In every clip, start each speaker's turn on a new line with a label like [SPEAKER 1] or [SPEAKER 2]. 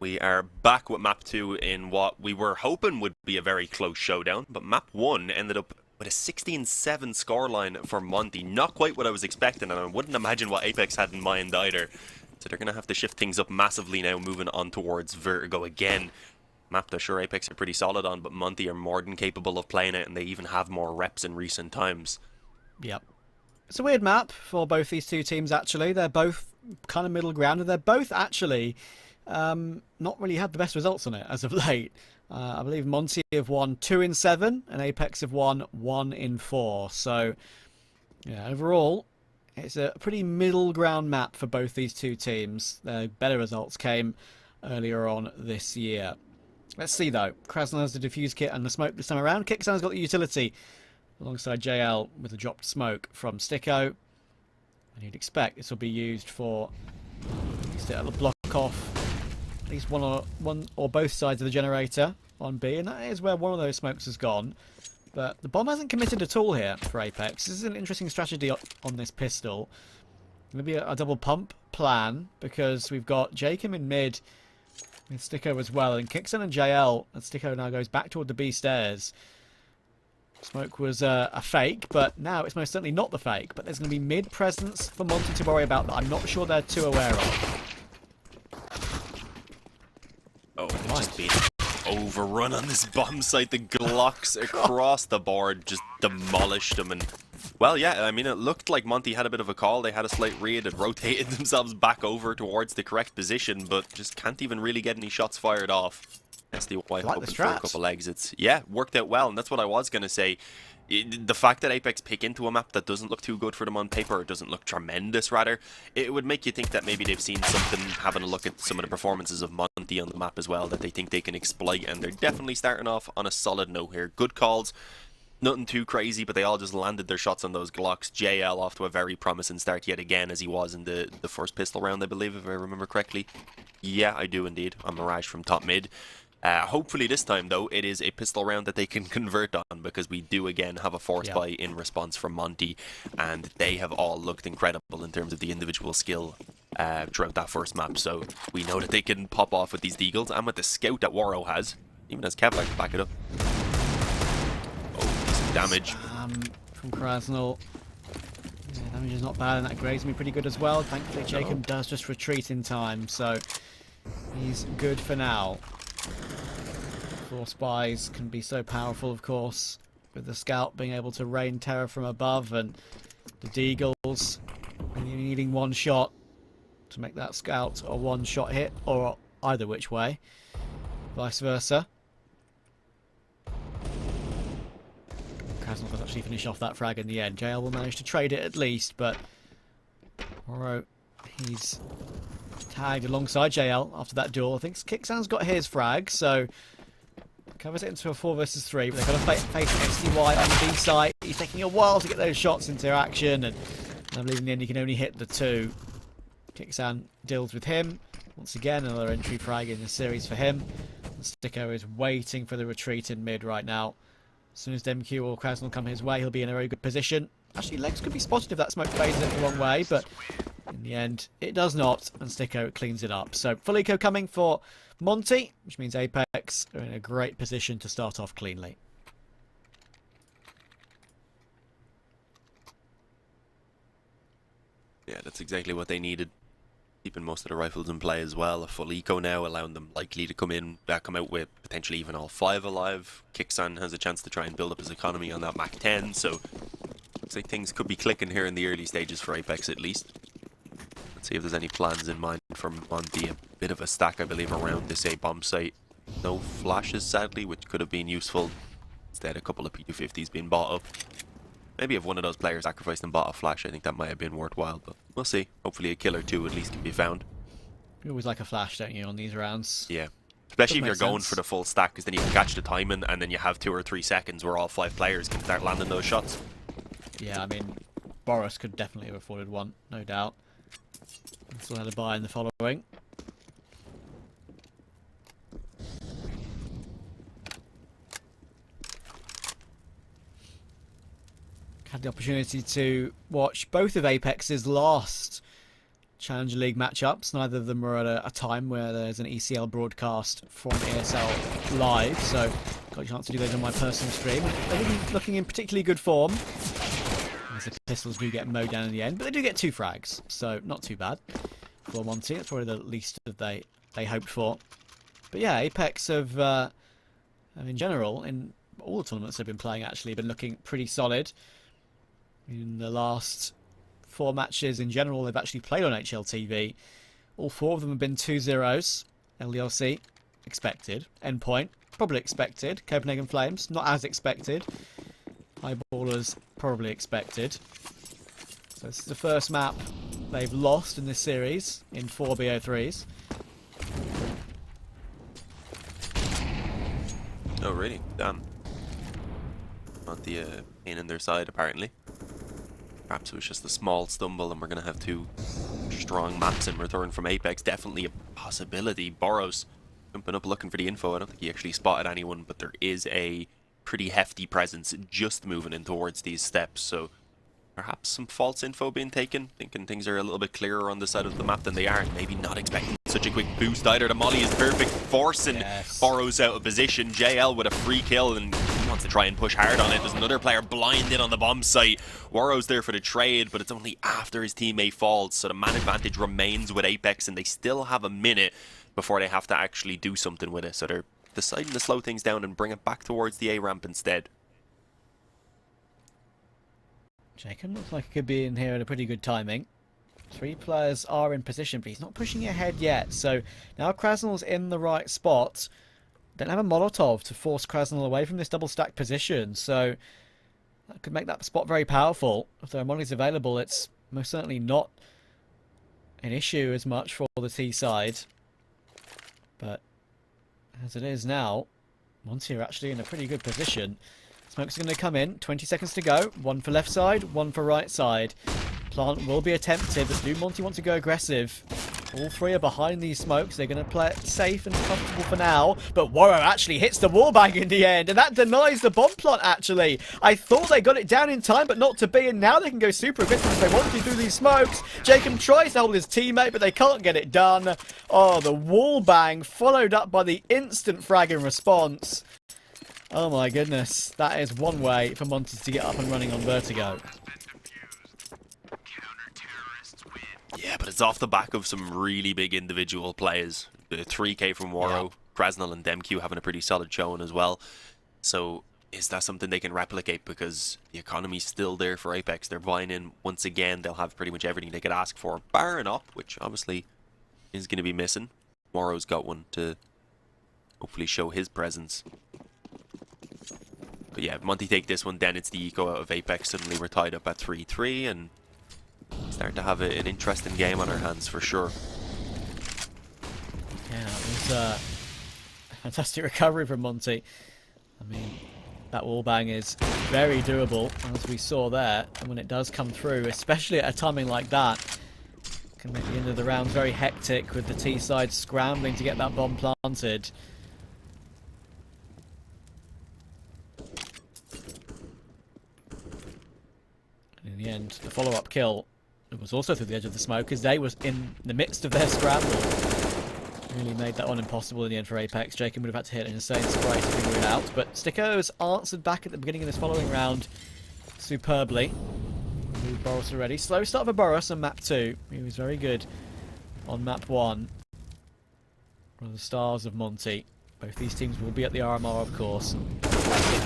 [SPEAKER 1] We are back with map 2 in what we were hoping would be a very close showdown, but map 1 ended up with a 16-7 scoreline for Monte. Not quite what I was expecting, and I wouldn't imagine what Apeks had in mind either. So they're going to have to shift things up massively now, moving on towards Vertigo again. Map that sure Apeks are pretty solid on, but Monte are more than capable of playing it, and they even have more reps in recent times.
[SPEAKER 2] Yep. It's a weird map for both these two teams, actually. They're both kind of middle ground, and they're both actually not really had the best results on it as of late. I believe Monte have won 2 in 7, and Apeks have won 1 in 4. So, yeah, overall, it's a pretty middle ground map for both these two teams. Their better results came earlier on this year. Let's see, though. Krasnal has the defuse kit and the smoke this time around. Kicksan's got the utility alongside JL with the dropped smoke from Sticko. And you'd expect this will be used for a block off at least one or both sides of the generator on B, and that is where one of those smokes has gone. But the bomb hasn't committed at all here for Apeks. This is an interesting strategy on this pistol. Maybe a double pump plan, because we've got Jacob in mid with Sticko as well, and Kicksan and JL, and Sticko now goes back toward the B stairs. Smoke was a fake, but now it's most certainly not the fake. But there's going to be mid presence for Monte to worry about that I'm not sure they're too aware of.
[SPEAKER 1] Oh, they've just been overrun on this bomb site. The Glocks across the board just demolished them. And, well, yeah, I mean, it looked like Monte had a bit of a call. They had a slight read and rotated themselves back over towards the correct position, but just can't even really get any shots fired off. SDY
[SPEAKER 2] like
[SPEAKER 1] hoping for a couple exits. Yeah, worked out well, and that's what I was going to say. The fact that Apeks pick into a map that doesn't look too good for them on paper, or doesn't look tremendous rather, it would make you think that maybe they've seen something, having a look at some of the performances of Monte on the map as well, that they think they can exploit, and they're definitely starting off on a solid note here. Good calls, nothing too crazy, but they all just landed their shots on those Glocks. JL off to a very promising start yet again, as he was in the first pistol round, I believe, if I remember correctly. Yeah, I do indeed, on Mirage from top mid. Hopefully this time, though, it is a pistol round that they can convert on, because we do again have a force buy in response from Monte, and they have all looked incredible in terms of the individual skill throughout that first map. So we know that they can pop off with these deagles, and with the scout that Waro has, even as Kevlar to back it up. Oh, decent damage.
[SPEAKER 2] From Krasnal. Yeah, damage is not bad, and that grades me pretty good as well. Thankfully, Jacob does just retreat in time, so he's good for now. Force buys can be so powerful, of course, with the scout being able to rain terror from above, and the deagles needing one shot to make that scout a one-shot hit, or either which way, vice versa. Krasnal does actually finish off that frag in the end. JL will manage to trade it at least, but Oro, he's tagged alongside JL after that duel. I think Kicksan's got his frag, so covers it into a 4 versus 3, but they've got to face SDY on the B side. He's taking a while to get those shots into action, and I believe in the end he can only hit the 2. Kicksan deals with him. Once again, another entry frag in the series for him. Sticko is waiting for the retreat in mid right now. As soon as DemQQ or Krasnal come his way, he'll be in a very good position. Actually, legs could be spotted if that smoke fades it the wrong way, but in the end, it does not, and Sticko cleans it up. So, full eco coming for Monte, which means Apeks are in a great position to start off cleanly.
[SPEAKER 1] Yeah, that's exactly what they needed. Keeping most of the rifles in play as well. A full eco now, allowing them likely to come out with potentially even all 5 alive. Kicksan has a chance to try and build up his economy on that Mach 10, so looks like things could be clicking here in the early stages for Apeks at least. Let's see if there's any plans in mind from Monte. A bit of a stack, I believe, around this A bomb site. No flashes, sadly, which could have been useful. Instead, a couple of P250s being bought up. Maybe if one of those players sacrificed and bought a flash, I think that might have been worthwhile, but we'll see. Hopefully a kill or 2 at least can be found.
[SPEAKER 2] You always like a flash, don't you, on these rounds?
[SPEAKER 1] Yeah. Especially if you're
[SPEAKER 2] Doesn't make
[SPEAKER 1] going
[SPEAKER 2] sense.
[SPEAKER 1] for the full stack, because then you can catch the timing, and then you have 2 or 3 seconds where all 5 players can start landing those shots.
[SPEAKER 2] Yeah, I mean, Boris could definitely have afforded one, no doubt. Still had a buy in the following. Had the opportunity to watch both of Apex's last Challenger League matchups. Neither of them are at a time where there's an ECL broadcast from ESL live, so got a chance to do those on my personal stream. They wouldn't looking in particularly good form, as the pistols do get mowed down in the end, but they do get 2 frags, so not too bad for Monte. That's probably the least that they hoped for. But yeah, Apeks have, in general, in all the tournaments they've been playing, actually been looking pretty solid. In the last 4 matches in general they've actually played on HLTV, all 4 of them have been 2-0s. LDLC, expected. Endpoint, probably expected. Copenhagen Flames, not as expected. Highballers, probably expected. So this is the first map they've lost in this series in 4 BO3s.
[SPEAKER 1] Oh, really? Damn. Not the pain in their side, apparently. Perhaps it was just a small stumble and we're going to have 2 strong maps in return from Apeks. Definitely a possibility. Boros jumping up looking for the info. I don't think he actually spotted anyone, but there is a pretty hefty presence just moving in towards these steps. So perhaps some false info being taken, thinking things are a little bit clearer on the side of the map than they are, and maybe not expecting such a quick boost either. The molly is perfect, forcing Boros out of position. JL with a free kill, and he wants to try and push hard on it. There's another player blinded on the bomb site. Warrow's there for the trade, but it's only after his teammate falls, so the man advantage remains with Apeks, and they still have a minute before they have to actually do something with it. So they're deciding to slow things down and bring it back towards the A ramp instead.
[SPEAKER 2] Jacob looks like he could be in here at a pretty good timing. 3 players are in position, but he's not pushing ahead yet. So now Krasnal's in the right spot. Don't have a Molotov to force Krasnal away from this double stack position. So that could make that spot very powerful. If there are mollies available, it's most certainly not an issue as much for the T side. But as it is now, Monte are actually in a pretty good position. Smokes are going to come in. 20 seconds to go. 1 for left side, 1 for right side. Plant will be attempted, but do Monte want to go aggressive? All 3 are behind these smokes. They're going to play it safe and comfortable for now. But Warrow actually hits the wallbang in the end, and that denies the bomb plant, actually. I thought they got it down in time, but not to be, and now they can go super aggressive if they want to through these smokes. Jacob tries to hold his teammate, but they can't get it done. Oh, the wallbang followed up by the instant frag in response. Oh my goodness, that is one way for Monte to get up and running on Vertigo.
[SPEAKER 1] Yeah, but it's off the back of some really big individual plays. The 3K from Warrow, Krasnal and DemQQ having a pretty solid showing as well. So is that something they can replicate? Because the economy's still there for Apeks. They're buying in once again. They'll have pretty much everything they could ask for, bar an up, which obviously is going to be missing. Warrow's got one to hopefully show his presence. But yeah, if Monte take this one, then it's the eco out of Apeks. Suddenly we're tied up at 3-3 and start to have an interesting game on our hands for sure.
[SPEAKER 2] Yeah, it was a fantastic recovery from Monte. I mean, that wallbang is very doable, as we saw there. And when it does come through, especially at a timing like that, can make the end of the round very hectic with the T side scrambling to get that bomb planted. In the end, the follow-up kill was also through the edge of the smoke, as they was in the midst of their scramble. Really made that one impossible in the end for Apeks. Jacob would have had to hit an insane spray to figure it out, but Sticko's answered back at the beginning of this following round superbly. Boros already. Slow start for Boros on map 2. He was very good on map 1. One of the stars of Monte. Both these teams will be at the RMR, of course.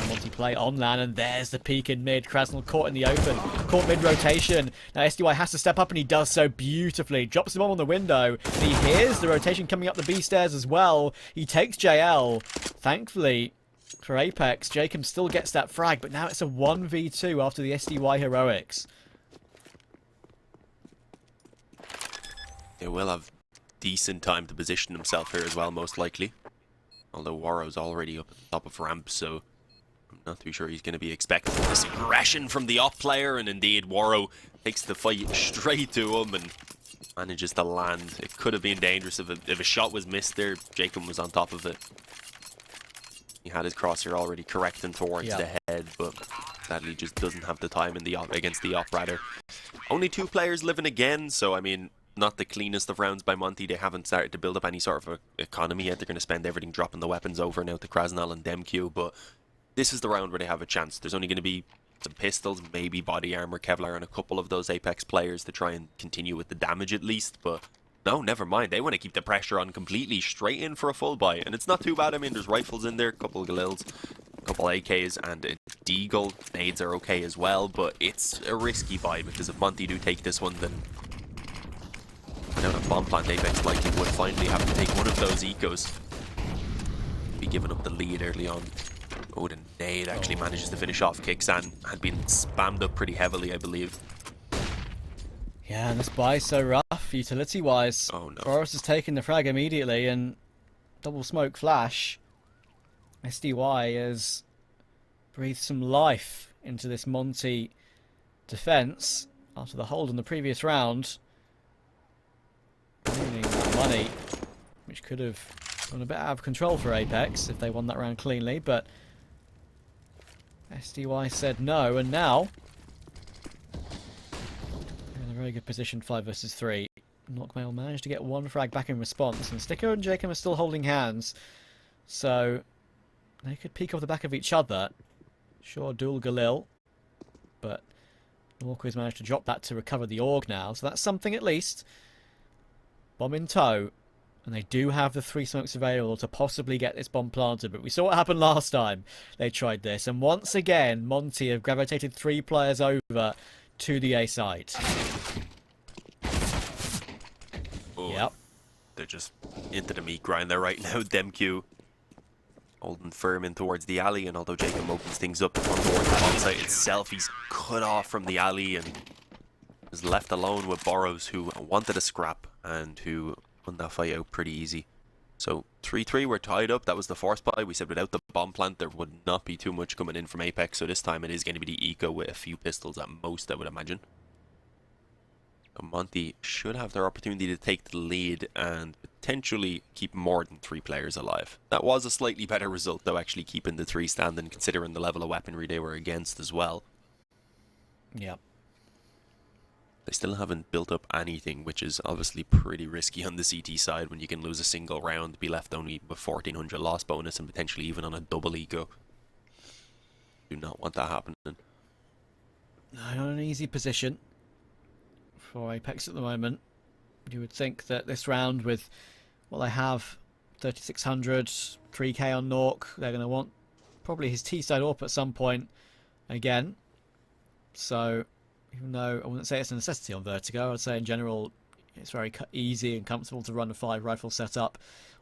[SPEAKER 2] Monte play on LAN, and there's the peek in mid. Krasnal caught in the open, caught mid-rotation. Now SDY has to step up, and he does so beautifully. Drops the bomb on the window, and he hears the rotation coming up the B stairs as well. He takes JL. Thankfully for Apeks, Jacob still gets that frag, but now it's a 1v2 after the SDY heroics.
[SPEAKER 1] He will have decent time to position himself here as well, most likely. Although Warrow's already up at the top of ramp, so I'm not too sure he's going to be expecting this aggression from the op player. And indeed, Warrow takes the fight straight to him and manages to land. It could have been dangerous if a shot was missed there. Jacob was on top of it. He had his crosshair already correcting towards the head, but sadly just doesn't have the time in the op against the op rather. Only 2 players living again, so I mean, not the cleanest of rounds by Monte. They haven't started to build up any sort of economy yet. They're going to spend everything dropping the weapons over now to Krasnal and DemQQ, but this is the round where they have a chance. There's only going to be some pistols, maybe body armor, Kevlar, and a couple of those Apeks players to try and continue with the damage at least, but no, never mind. They want to keep the pressure on completely, straight in for a full buy, and it's not too bad. I mean, there's rifles in there, a couple of Galils, a couple AKs, and a Deagle. Nades are okay as well, but it's a risky buy, because if Monte do take this one, then without a bomb plant, Apeks likely would finally have to take one of those ecos. Be giving up the lead early on. Oh, the nade actually manages to finish off Kixan. Had been spammed up pretty heavily, I believe.
[SPEAKER 2] Yeah, and this buy is so rough, utility-wise.
[SPEAKER 1] Oh no.
[SPEAKER 2] Boros has taken the frag immediately, and double smoke flash. SDY has breathed some life into this Monte defense after the hold in the previous round. Ruining that money, which could have gone a bit out of control for Apeks if they won that round cleanly, but SDY said no, and now they're in a very good position, 5 versus 3. Knockmail managed to get one frag back in response, and Sticker and Jacob are still holding hands, so they could peek off the back of each other. Sure, dual Galil, but Walker has managed to drop that to recover the AUG now, so that's something at least. Bomb in tow, and they do have the 3 smokes available to possibly get this bomb planted, but we saw what happened last time they tried this, and once again Monte have gravitated 3 players over to the A site.
[SPEAKER 1] Oh,
[SPEAKER 2] yep.
[SPEAKER 1] They're just into the meat grinder right now. DemQQ holding firm in towards the alley, and although Jacob opens things up on board the bomb site itself, he's cut off from the alley and is left alone with Boros, who wanted a scrap and who won that fight out pretty easy. So 3-3, we're tied up. That was the force buy. We said without the bomb plant there would not be too much coming in from Apeks, so this time it is going to be the eco with a few pistols at most, I would imagine. So Monte should have their opportunity to take the lead and potentially keep more than 3 players alive. That was a slightly better result though, actually keeping the 3 standing, considering the level of weaponry they were against as well.
[SPEAKER 2] Yep.
[SPEAKER 1] They still haven't built up anything, which is obviously pretty risky on the CT side when you can lose a single round, be left only with 1400 loss bonus and potentially even on a double eco. Do not want that happening.
[SPEAKER 2] Not an easy position for Apeks at the moment. You would think that this round, with what they have, 3600, 3k on Nork, they're going to want probably his T-side AWP at some point again. So even though I wouldn't say it's a necessity on Vertigo, I'd say in general it's very easy and comfortable to run a 5 rifle setup.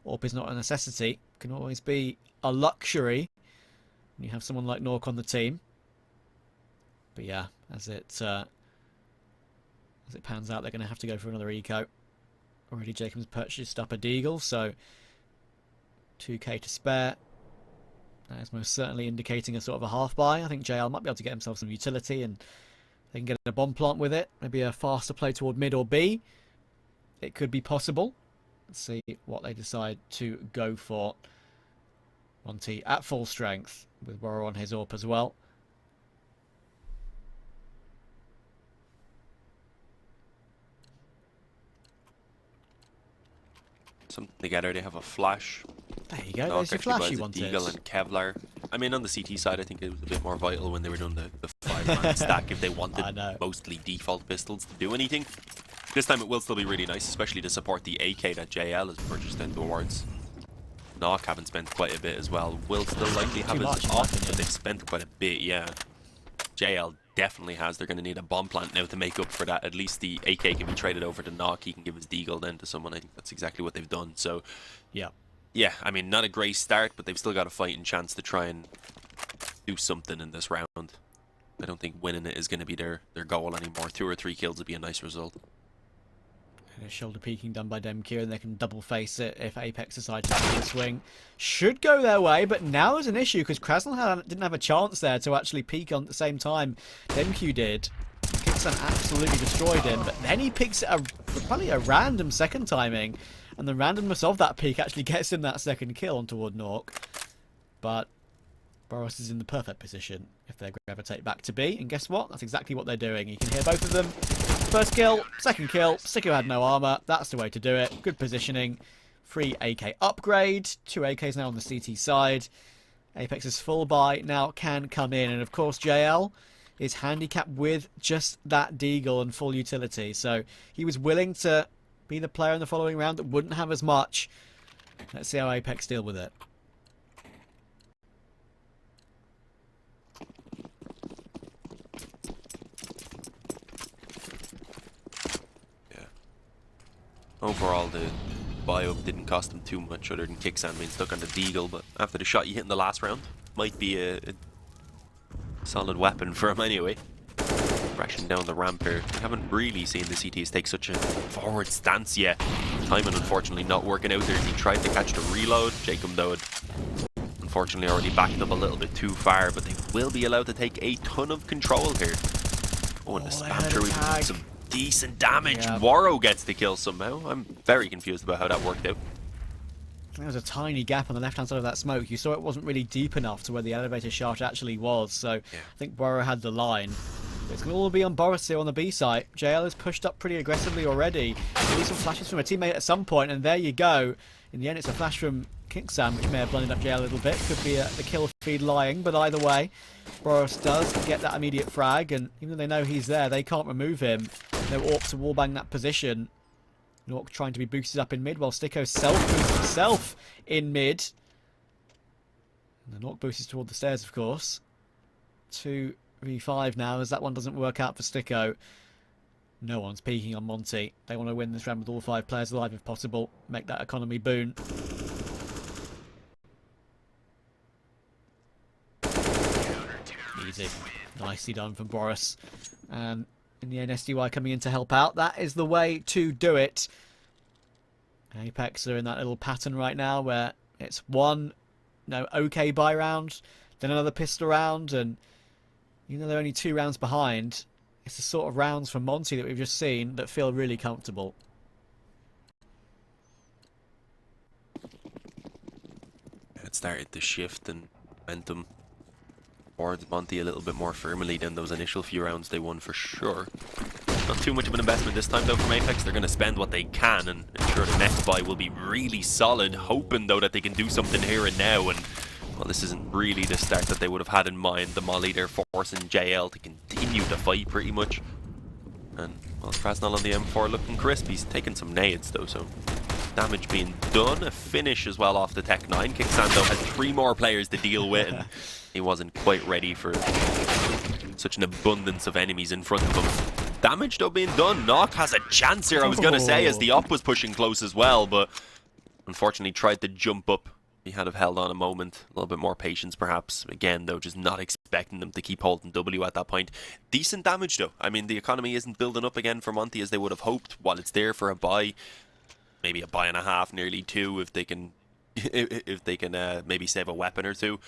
[SPEAKER 2] AWP is not a necessity. It can always be a luxury when you have someone like Nork on the team. But yeah, as it pans out, they're going to have to go for another eco. Already Jacobs purchased up a Deagle, so 2k to spare. That is most certainly indicating a sort of a half buy. I think JL might be able to get himself some utility, and they can get a bomb plant with it. Maybe a faster play toward mid or B. It could be possible. Let's see what they decide to go for. Monte at full strength with Warrow on his AWP as well.
[SPEAKER 1] Something together, they have a flash.
[SPEAKER 2] There you go, there's your flash you wanted.
[SPEAKER 1] Deagle and Kevlar. I mean, on the CT side, I think it was a bit more vital when they were doing the 5-man stack if they wanted mostly default pistols to do anything. This time it will still be really nice, especially to support the AK that JL has purchased in towards. Knock haven't spent quite a bit as well. Will still likely have his off, but they've spent quite a bit, yeah. JL definitely has. They're going to need a bomb plant now to make up for that. At least the AK can be traded over to Knock. He can give his Deagle then to someone. I think that's exactly what they've done. So, yeah, I mean, not a great start, but they've still got a fighting chance to try and do something in this round. I don't think winning it is going to be their goal anymore. 2 or 3 kills would be a nice result.
[SPEAKER 2] And a shoulder peeking done by DemQQ, and they can double face it if Apeks decide to take a swing. Should go their way, but now is an issue because Krasnal didn't have a chance there to actually peek on at the same time DemQQ did. Kixan absolutely destroyed him, but then he picks probably a random second timing, and the randomness of that peek actually gets him that second kill on toward Nork. But Boros is in the perfect position. if they gravitate back to B. And guess what? That's exactly what they're doing. You can hear both of them. First kill, second kill. Sicko had no armor. That's the way to do it. Good positioning. Free AK upgrade. 2 AKs now on the CT side. Apex's full buy now can come in. And of course, JL is handicapped with just that deagle and full utility. So he was willing to be the player in the following round that wouldn't have as much. Let's see how Apeks deal with it.
[SPEAKER 1] Overall, the bio didn't cost them too much other than kicksand being stuck on the deagle, but after the shot you hit in the last round, might be a solid weapon for him anyway. Crashing down the ramp here. We haven't really seen the CTs take such a forward stance yet. Timing unfortunately not working out there as he tried to catch the reload. Jacob though had unfortunately already backed up a little bit too far, but they will be allowed to take a ton of control here. Oh, and the spam through even some decent damage.
[SPEAKER 2] Yeah.
[SPEAKER 1] Waro gets the kill somehow. I'm very confused about how that worked out.
[SPEAKER 2] There was a tiny gap on the left-hand side of that smoke. You saw it wasn't really deep enough to where the elevator shaft actually was, so I think Waro had the line. But it's going to all be on Boris here on the B site. JL has pushed up pretty aggressively already. Maybe some flashes from a teammate at some point, and there you go. In the end, it's a flash from Kingsam, which may have blended up JL a little bit. Could be the kill feed lying, but either way, Boris does get that immediate frag, and even though they know he's there, they can't remove him. No AWP to wallbang that position. Nork trying to be boosted up in mid, while Sticko self-boosts himself in mid. And the Nork boost is toward the stairs, of course. 2v5 now, as that one doesn't work out for Sticko. No one's peeking on Monte. They want to win this round with all 5 players alive if possible. Make that economy boon. Easy. Nicely done from Boris. And in the end, SDY coming in to help out. That is the way to do it. Apeks are in that little pattern right now where it's one okay buy round, then another pistol round, and even though they're only 2 rounds behind, it's the sort of rounds from Monte that we've just seen that feel really comfortable.
[SPEAKER 1] It started to shift and momentum towards Monte a little bit more firmly than those initial few rounds they won for sure. Not too much of an investment this time though from Apeks. They're going to spend what they can and ensure the next buy will be really solid, hoping though that they can do something here and now. And well, this isn't really the start that they would have had in mind. The Molly, they're forcing JL to continue to fight pretty much. And well, Krasnal on the M4 looking crisp. He's taking some nades though, so damage being done. A finish as well off the Tech 9. Kicksando has 3 more players to deal with, and he wasn't quite ready for such an abundance of enemies in front of him. Damage though being done. Nock has a chance here, I was going to say, as the op was pushing close as well, but unfortunately tried to jump up. He had have held on a moment, a little bit more patience perhaps. Again though, just not expecting them to keep holding W at that point. Decent damage though. I mean, the economy isn't building up again for Monte as they would have hoped. While it's there for a buy, maybe a buy and a half, nearly 2 if they can maybe save a weapon or 2.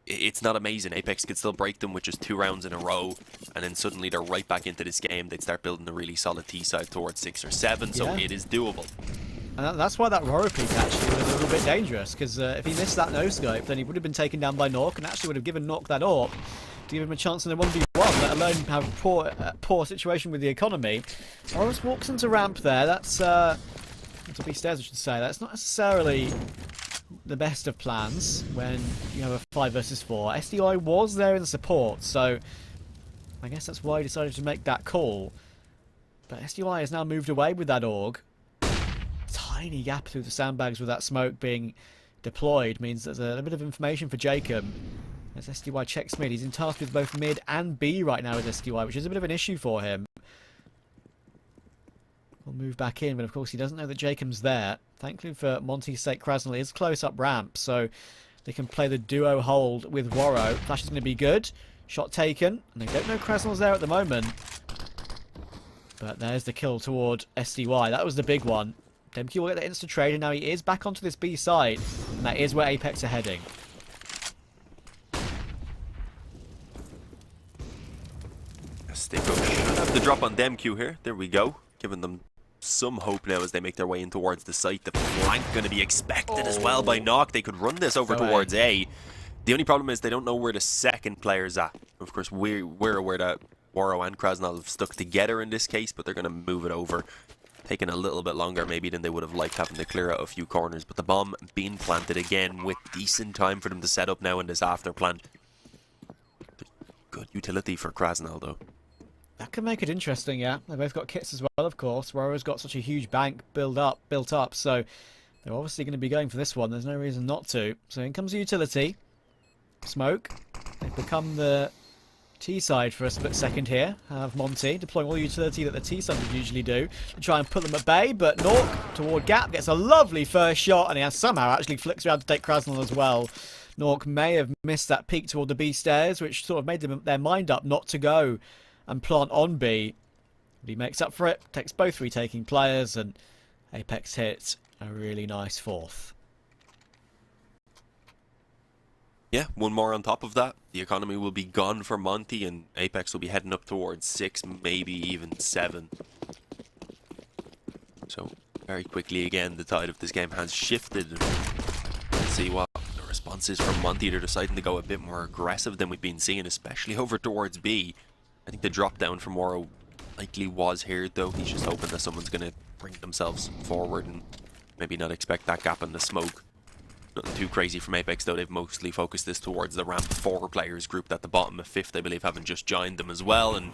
[SPEAKER 1] It's not amazing. Apeks could still break them with just 2 rounds in a row, and then suddenly they're right back into this game. They'd start building a really solid T side towards 6 or 7, so it is doable.
[SPEAKER 2] And that's why that Roro peak actually was a little bit dangerous, because if he missed that no-scope, then he would have been taken down by Nork, and actually would have given Nork that AWP to give him a chance in a 1v1, let alone have a poor situation with the economy. Boris walks into ramp there. That's into B stairs, I should say. That's not necessarily the best of plans when you have a 5 versus 4. SDI was there in support, so I guess that's why he decided to make that call. But SDI has now moved away with that AUG. Tiny gap through the sandbags with that smoke being deployed means there's a bit of information for Jacob. As SDY checks mid, he's in task with both mid and B right now with SDY, which is a bit of an issue for him. We'll move back in, but of course he doesn't know that Jacob's there. Thankfully for Monte's sake, Krasnal is close up ramp, so they can play the duo hold with Waro. Flash is going to be good. Shot taken, and they don't know Krasnal's there at the moment. But there's the kill toward SDY. That was the big one. DemQQ will get the instant trade, and now he is back onto this B side, and that is where Apeks are heading.
[SPEAKER 1] Sticko should have the drop on DemQQ here. There we go. Giving them some hope now as they make their way in towards the site. The flank going to be expected as well by Nock. They could run this over towards A. The only problem is they don't know where the second player's at. Of course, we're aware that Waro and Krasnal have stuck together in this case, but they're going to move it over. Taking a little bit longer maybe than they would have liked, having to clear out a few corners. But the bomb being planted again with decent time for them to set up now in this after plant. Good utility for Krasnal though.
[SPEAKER 2] That could make it interesting, yeah. They both got kits as well, of course. Waro's got such a huge bank built up, so they're obviously going to be going for this one. There's no reason not to. So in comes the utility. Smoke. They've become the T side for a split second here. Have Monte deploying all the utility that the T side would usually do to try and put them at bay, but Nork toward Gap gets a lovely first shot, and he has somehow actually flicks around to take Krasnal as well. Nork may have missed that peek toward the B stairs, which sort of made them their mind up not to go and plant on B. But he makes up for it, takes both retaking players, and Apeks hits a really nice fourth.
[SPEAKER 1] Yeah, one more on top of that. The economy will be gone for Monte, and Apeks will be heading up towards 6, maybe even 7. So, very quickly again, the tide of this game has shifted. Let's see what the response is from Monte. They're deciding to go a bit more aggressive than we've been seeing, especially over towards B. I think the drop down from Waro likely was here, though. He's just hoping that someone's going to bring themselves forward and maybe not expect that gap in the smoke. Nothing too crazy from Apeks, though. They've mostly focused this towards the ramp 4 players grouped at the bottom of 5th, I believe, having just joined them as well. And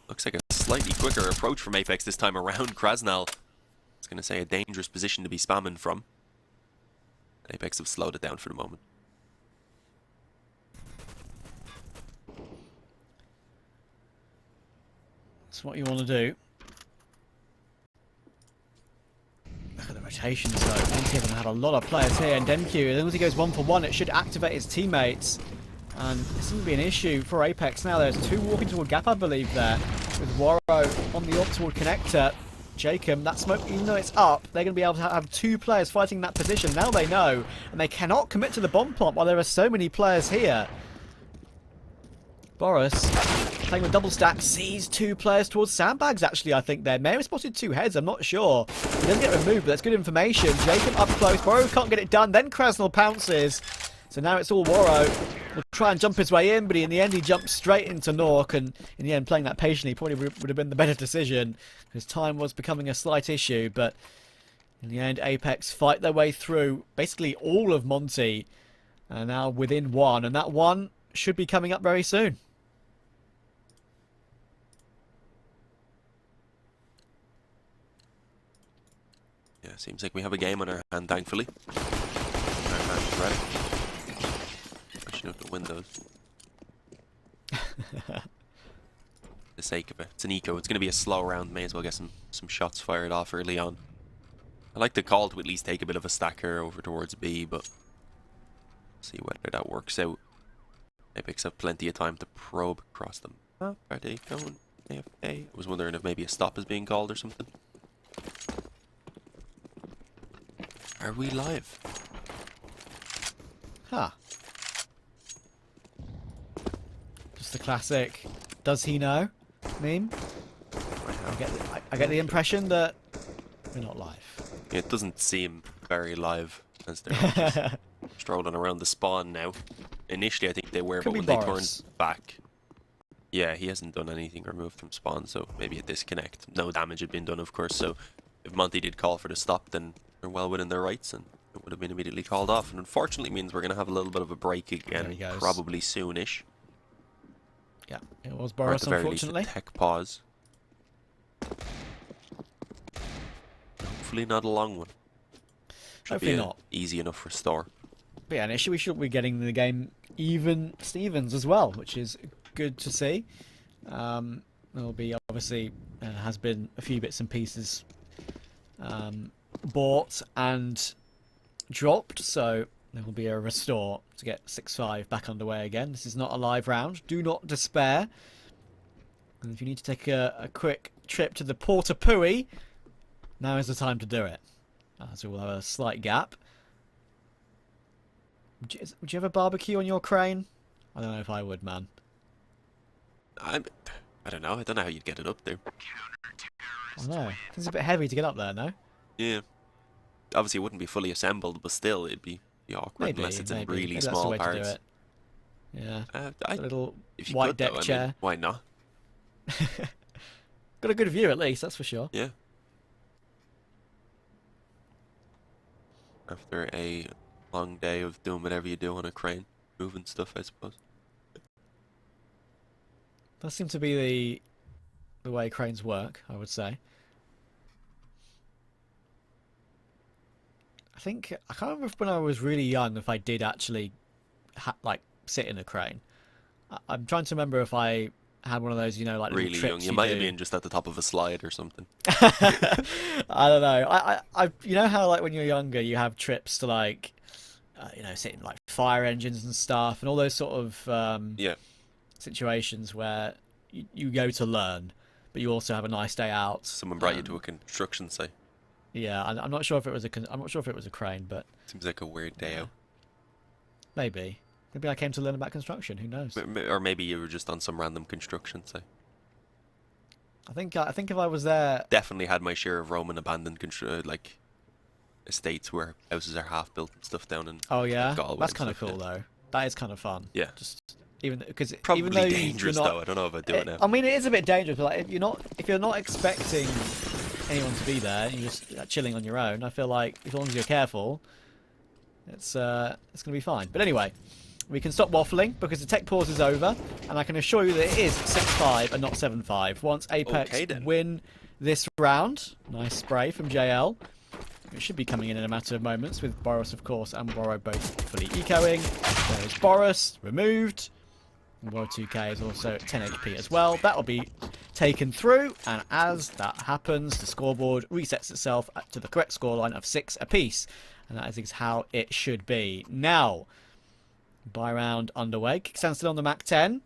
[SPEAKER 1] looks like a slightly quicker approach from Apeks this time around. Krasnal, it's going to say a dangerous position to be spamming from. Apeks have slowed it down for the moment.
[SPEAKER 2] That's what you want to do. Look at the rotations though. Monte have had a lot of players here, and DemQQ, as long as he goes 1 for 1, it should activate his teammates. And this seems to be an issue for Apeks now. There's 2 walking toward Gap, I believe, there. With Waro on the up toward connector. Jacob, that smoke, even though it's up, they're going to be able to have 2 players fighting that position. Now they know, and they cannot commit to the bomb plant while there are so many players here. Boris, playing with double stack, sees 2 players towards sandbags, actually, I think there. May have spotted 2 heads, I'm not sure. He doesn't get removed, but that's good information. Jacob up close, Waro can't get it done, then Krasnal pounces. So now it's all Waro. Will try and jump his way in, but in the end he jumps straight into Nork, and in the end, playing that patiently probably would have been the better decision, because time was becoming a slight issue. But in the end, Apeks fight their way through basically all of Monte, and now within 1, and that 1 should be coming up very soon.
[SPEAKER 1] Yeah, seems like we have a game on our hand, thankfully. Our hand's ready. Pushing out the windows. For the sake of it. It's an eco. It's going to be a slow round. May as well get some shots fired off early on. I like the call to at least take a bit of a stacker over towards B, but see whether that works out. Apeks have plenty of time to probe across them. Vertigo and AFA. I was wondering if maybe a stop is being called or something. Are we live?
[SPEAKER 2] Huh. Just the classic, does he know meme? I get the impression that we're not live.
[SPEAKER 1] Yeah, it doesn't seem very live as they're all just strolling around the spawn now. Initially I think they were,
[SPEAKER 2] Could
[SPEAKER 1] but
[SPEAKER 2] be
[SPEAKER 1] when they
[SPEAKER 2] Boris.
[SPEAKER 1] turned back, yeah, he hasn't done anything removed from spawn, so maybe a disconnect. No damage had been done, of course, so if Monte did call for the stop, then they're well within their rights, and it would have been immediately called off. And unfortunately means we're going to have a little bit of a break again, probably soonish.
[SPEAKER 2] Yeah, it was
[SPEAKER 1] Or at
[SPEAKER 2] Boris,
[SPEAKER 1] the very least, a
[SPEAKER 2] unfortunately.
[SPEAKER 1] tech pause. Hopefully not a long one. Should
[SPEAKER 2] Hopefully
[SPEAKER 1] be
[SPEAKER 2] not.
[SPEAKER 1] Easy enough restore.
[SPEAKER 2] But yeah, initially we should be getting the game even Stevens as well, which is good to see. There'll be obviously has been a few bits and pieces bought and dropped, so there will be a restore to get 6-5 back underway again. This is not a live round. Do not despair. And if you need to take a quick trip to the Porta Pui, now is the time to do it. So we'll have a slight gap. Would you have a barbecue on your crane? I don't know if I would, man.
[SPEAKER 1] I don't know. I don't know how you'd get it up there.
[SPEAKER 2] I know. It's a bit heavy to get up there, no?
[SPEAKER 1] Yeah. Obviously, it wouldn't be fully assembled, but still, it'd be awkward unless it's in really
[SPEAKER 2] Maybe that's the
[SPEAKER 1] small
[SPEAKER 2] way to do
[SPEAKER 1] parts.
[SPEAKER 2] it. Yeah.
[SPEAKER 1] I,
[SPEAKER 2] A little
[SPEAKER 1] if you
[SPEAKER 2] white
[SPEAKER 1] could,
[SPEAKER 2] deck
[SPEAKER 1] though, I
[SPEAKER 2] chair.
[SPEAKER 1] mean, why not?
[SPEAKER 2] Got a good view at least, that's for sure.
[SPEAKER 1] Yeah. After a long day of doing whatever you do on a crane, moving stuff, I suppose.
[SPEAKER 2] Does seem to be the way cranes work, I would say. I can't remember if when I was really young if I did actually like sit in a crane. I'm trying to remember if I had one of those, like little
[SPEAKER 1] Really young.
[SPEAKER 2] trips
[SPEAKER 1] You
[SPEAKER 2] you
[SPEAKER 1] might have
[SPEAKER 2] do.
[SPEAKER 1] been just at the top of a slide or something.
[SPEAKER 2] I don't know. you know how like when you're younger you have trips to like, sit in like fire engines and stuff and all those sort of
[SPEAKER 1] Yeah.
[SPEAKER 2] situations where you go to learn, but you also have a nice day out.
[SPEAKER 1] Someone brought you to a construction site.
[SPEAKER 2] Yeah, I'm not sure if it was I'm not sure if it was a crane, but
[SPEAKER 1] Seems like a weird day out.
[SPEAKER 2] maybe. Maybe I came to learn about construction. Who knows?
[SPEAKER 1] Or maybe you were just on some random construction site.
[SPEAKER 2] I think if I was there,
[SPEAKER 1] Definitely had my share of Roman abandoned like estates where houses are half built and stuff down in
[SPEAKER 2] oh yeah,
[SPEAKER 1] Galway
[SPEAKER 2] that's
[SPEAKER 1] and
[SPEAKER 2] kind of
[SPEAKER 1] stuff,
[SPEAKER 2] cool
[SPEAKER 1] yeah.
[SPEAKER 2] though. That is kind of fun.
[SPEAKER 1] Yeah.
[SPEAKER 2] Just even because even
[SPEAKER 1] Probably
[SPEAKER 2] though
[SPEAKER 1] dangerous
[SPEAKER 2] you're not,
[SPEAKER 1] though. I don't know if I'd do it now.
[SPEAKER 2] I mean, it is a bit dangerous. But like, if you're not expecting anyone to be there, and you're just chilling on your own. I feel like as long as you're careful, it's gonna be fine. But anyway, we can stop waffling because the tech pause is over, and I can assure you that it is 6-5 and not 7-5. Once Apeks
[SPEAKER 1] Okay,
[SPEAKER 2] win this round, nice spray from JL. It should be coming in a matter of moments with Boris, of course, and Boro both fully ecoing. There's Boris removed. Boro 2K is also 10 HP as well. That will be taken through, and as that happens, the scoreboard resets itself to the correct scoreline of 6 apiece. And that is how it should be. Now, buy round underway. Kickstand still on the Mac 10.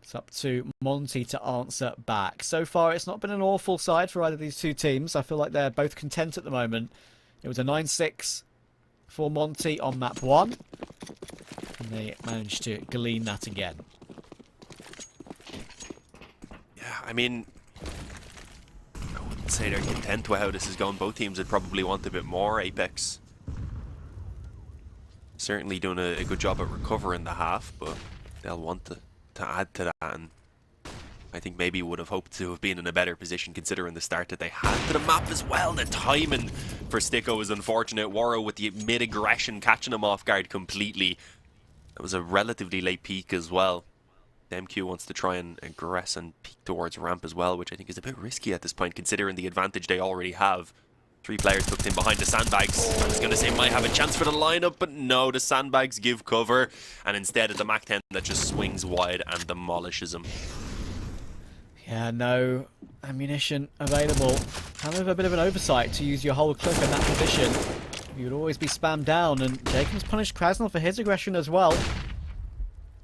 [SPEAKER 2] It's up to Monte to answer back. So far, it's not been an awful side for either of these two teams. I feel like they're both content at the moment. It was a 9-6 for Monte on map 1. And they managed to glean that again.
[SPEAKER 1] Yeah, I mean, I wouldn't say they're content with how this is going. Both teams would probably want a bit more. Apeks certainly doing a good job at recovering the half, but they'll want to add to that, and I think maybe would have hoped to have been in a better position considering the start that they had to the map as well. The timing for Sticko was unfortunate. Warrow with the mid-aggression catching him off guard completely. That was a relatively late peek as well. DemQQ wants to try and aggress and peek towards ramp as well, which I think is a bit risky at this point considering the advantage they already have. 3 players tucked in behind the sandbags. I was going to say might have a chance for the lineup, but no, the sandbags give cover, and instead it's the Mac 10 that just swings wide and demolishes him.
[SPEAKER 2] Yeah, no ammunition available. Kind of a bit of an oversight to use your whole clip in that position. You would always be spammed down, and Jacobs punished Krasnal for his aggression as well.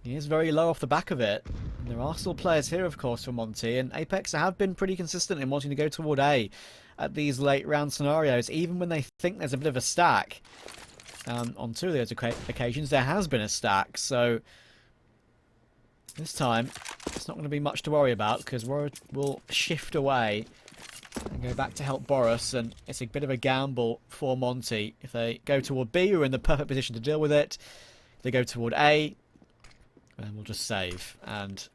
[SPEAKER 2] He is very low off the back of it. And there are still players here, of course, for Monte, and Apeks have been pretty consistent in wanting to go toward A at these late round scenarios, even when they think there's a bit of a stack. On 2 of those occasions, there has been a stack, so this time it's not going to be much to worry about because Warren will shift away and go back to help Boris, and it's a bit of a gamble for Monte. If they go toward B, we're in the perfect position to deal with it. If they go toward A, then we'll just save, and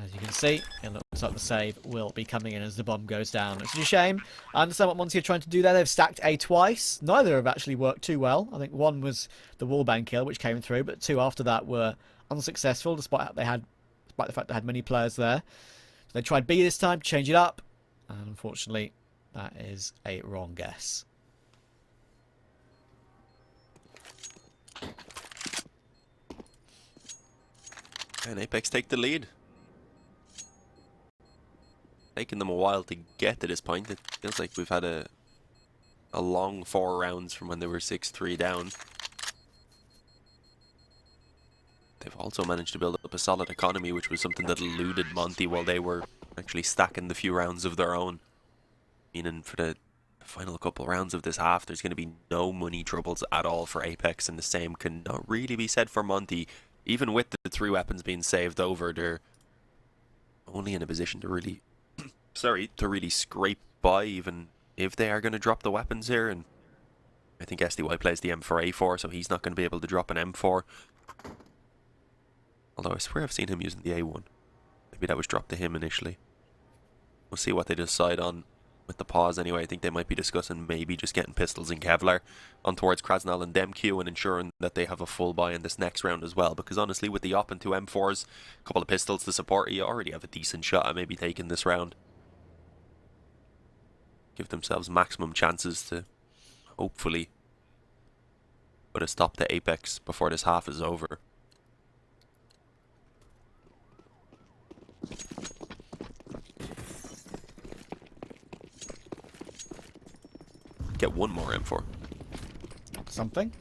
[SPEAKER 2] as you can see, it looks like the save will be coming in as the bomb goes down. It's a shame. I understand what Monte are trying to do there. They've stacked A twice. Neither have actually worked too well. I think one was the wallbang kill, which came through, but 2 after that were unsuccessful, despite the fact they had many players there. So they tried B this time to change it up, and unfortunately, that is a wrong guess.
[SPEAKER 1] And Apeks take the lead. Taking them a while to get to this point. It feels like we've had a long 4 rounds from when they were 6-3 down. They've also managed to build up a solid economy, which was something that eluded Monte while they were actually stacking the few rounds of their own. Meaning for the final couple rounds of this half, there's going to be no money troubles at all for Apeks, and the same cannot really be said for Monte. Even with the 3 weapons being saved over, they're only in a position to really really scrape by, even if they are going to drop the weapons here. And I think SDY plays the M4A4, so he's not going to be able to drop an M4. Although I swear I've seen him using the A1. Maybe that was dropped to him initially. We'll see what they decide on with the pause anyway. I think they might be discussing maybe just getting pistols and Kevlar on towards Krasnal and DemQQ and ensuring that they have a full buy in this next round as well. Because honestly, with the op and 2 M4s, a couple of pistols to support, you already have a decent shot at maybe taking this round. Give themselves maximum chances to hopefully put a stop to Apeks before this half is over. Get one more M4.
[SPEAKER 2] Something.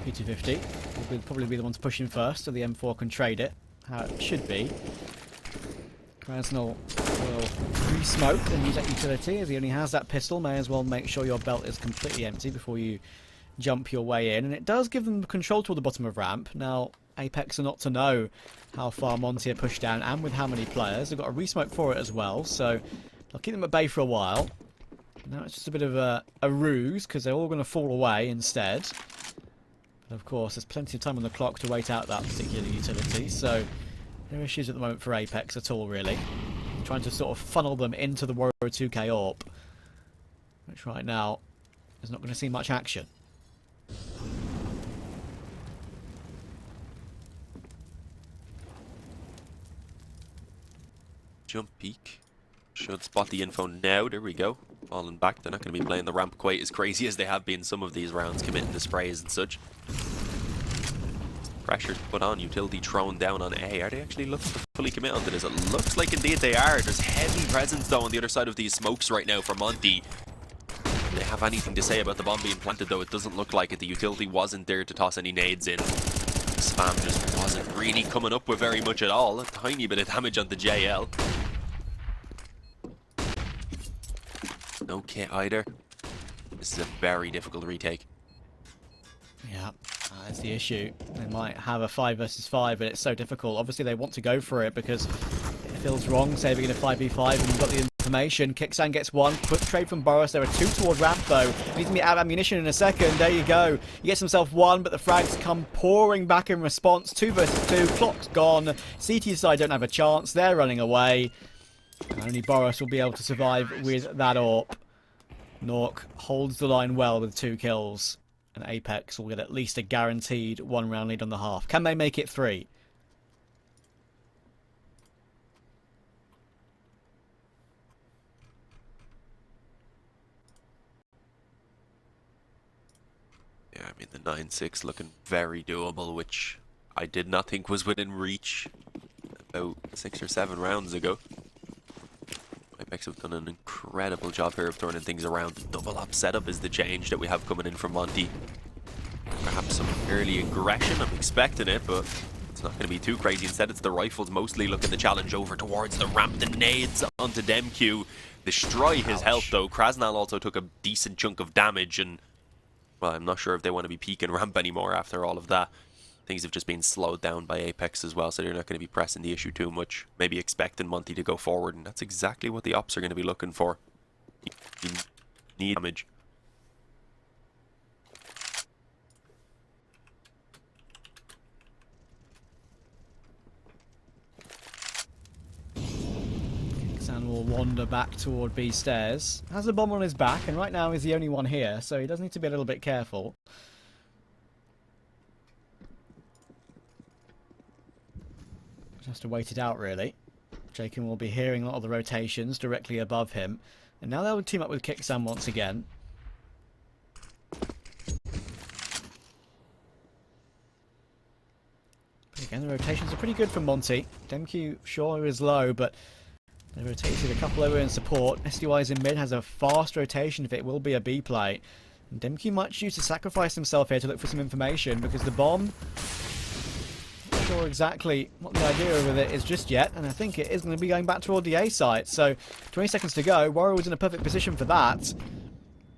[SPEAKER 2] P250 will probably be the ones pushing first, so the M4 can trade it how it should be. Krasnal will re-smoke and use that utility, as he only has that pistol. May as well make sure your belt is completely empty before you jump your way in. And it does give them control toward the bottom of ramp. Now, Apeks are not to know how far Monte are pushed down and with how many players. They've got a re-smoke for it as well, so they'll keep them at bay for a while. Now it's just a bit of a ruse, because they're all going to fall away instead. But of course, there's plenty of time on the clock to wait out that particular utility, so no issues at the moment for Apeks at all, really. Trying to sort of funnel them into the Warrior 2K AWP, which right now is not going to see much action.
[SPEAKER 1] Jump peek. Should spot the info now. There we go. Falling back. They're not going to be playing the ramp quite as crazy as they have been some of these rounds, committing the sprays and such. Pressure's put on. Utility thrown down on A. Are they actually looking to fully commit onto this? It looks like indeed they are. There's heavy presence though on the other side of these smokes right now for Monte. Do they have anything to say about the bomb being planted though? It doesn't look like it. The utility wasn't there to toss any nades in. Spam just wasn't really coming up with very much at all. A tiny bit of damage on the JL. No kit either. This is a very difficult retake.
[SPEAKER 2] Yeah, that's the issue. They might have a 5 versus 5, but it's so difficult. Obviously, they want to go for it because it feels wrong saving in a 5v5 and you've got the information. Kicksan gets one. Quick trade from Boris. There are 2 toward ramp, though. Needs to be out of ammunition in a second. There you go. He gets himself 1, but the frags come pouring back in response. 2 versus 2. Clock's gone. CT side don't have a chance. They're running away. And only Boris will be able to survive with that AWP. Nork holds the line well with 2 kills. And Apeks will get at least a guaranteed 1-round lead on the half. Can they make it 3?
[SPEAKER 1] Yeah, I mean the 9-6 looking very doable, which I did not think was within reach about 6 or 7 rounds ago. Apeks have done an incredible job here of turning things around. The double up setup is the change that we have coming in from Monte. Perhaps some early aggression, I'm expecting it, but it's not going to be too crazy. Instead, it's the rifles mostly looking to challenge over towards the ramp. The nades onto DemQQ. Destroy his health, though. Krasnal also took a decent chunk of damage, and, well, I'm not sure if they want to be peeking ramp anymore after all of that. Things have just been slowed down by Apeks as well, so they're not going to be pressing the issue too much. Maybe expecting Monte to go forward, and that's exactly what the ops are going to be looking for. You need damage.
[SPEAKER 2] Kicksan will wander back toward B stairs. Has a bomb on his back, and right now he's the only one here, so he does need to be a little bit careful. Just to wait it out, really. Jacob will be hearing a lot of the rotations directly above him. And now they'll team up with Kicksan once again. But again, the rotations are pretty good from Monte. DemQQ sure is low, but they rotated a couple over in support. SDY's in mid, has a fast rotation if it will be a B play. And DemQQ might choose to sacrifice himself here to look for some information, because the bomb... sure exactly what the idea with it is just yet, and I think it is going to be going back toward the A site. So 20 seconds to go. Warrior was in a perfect position for that.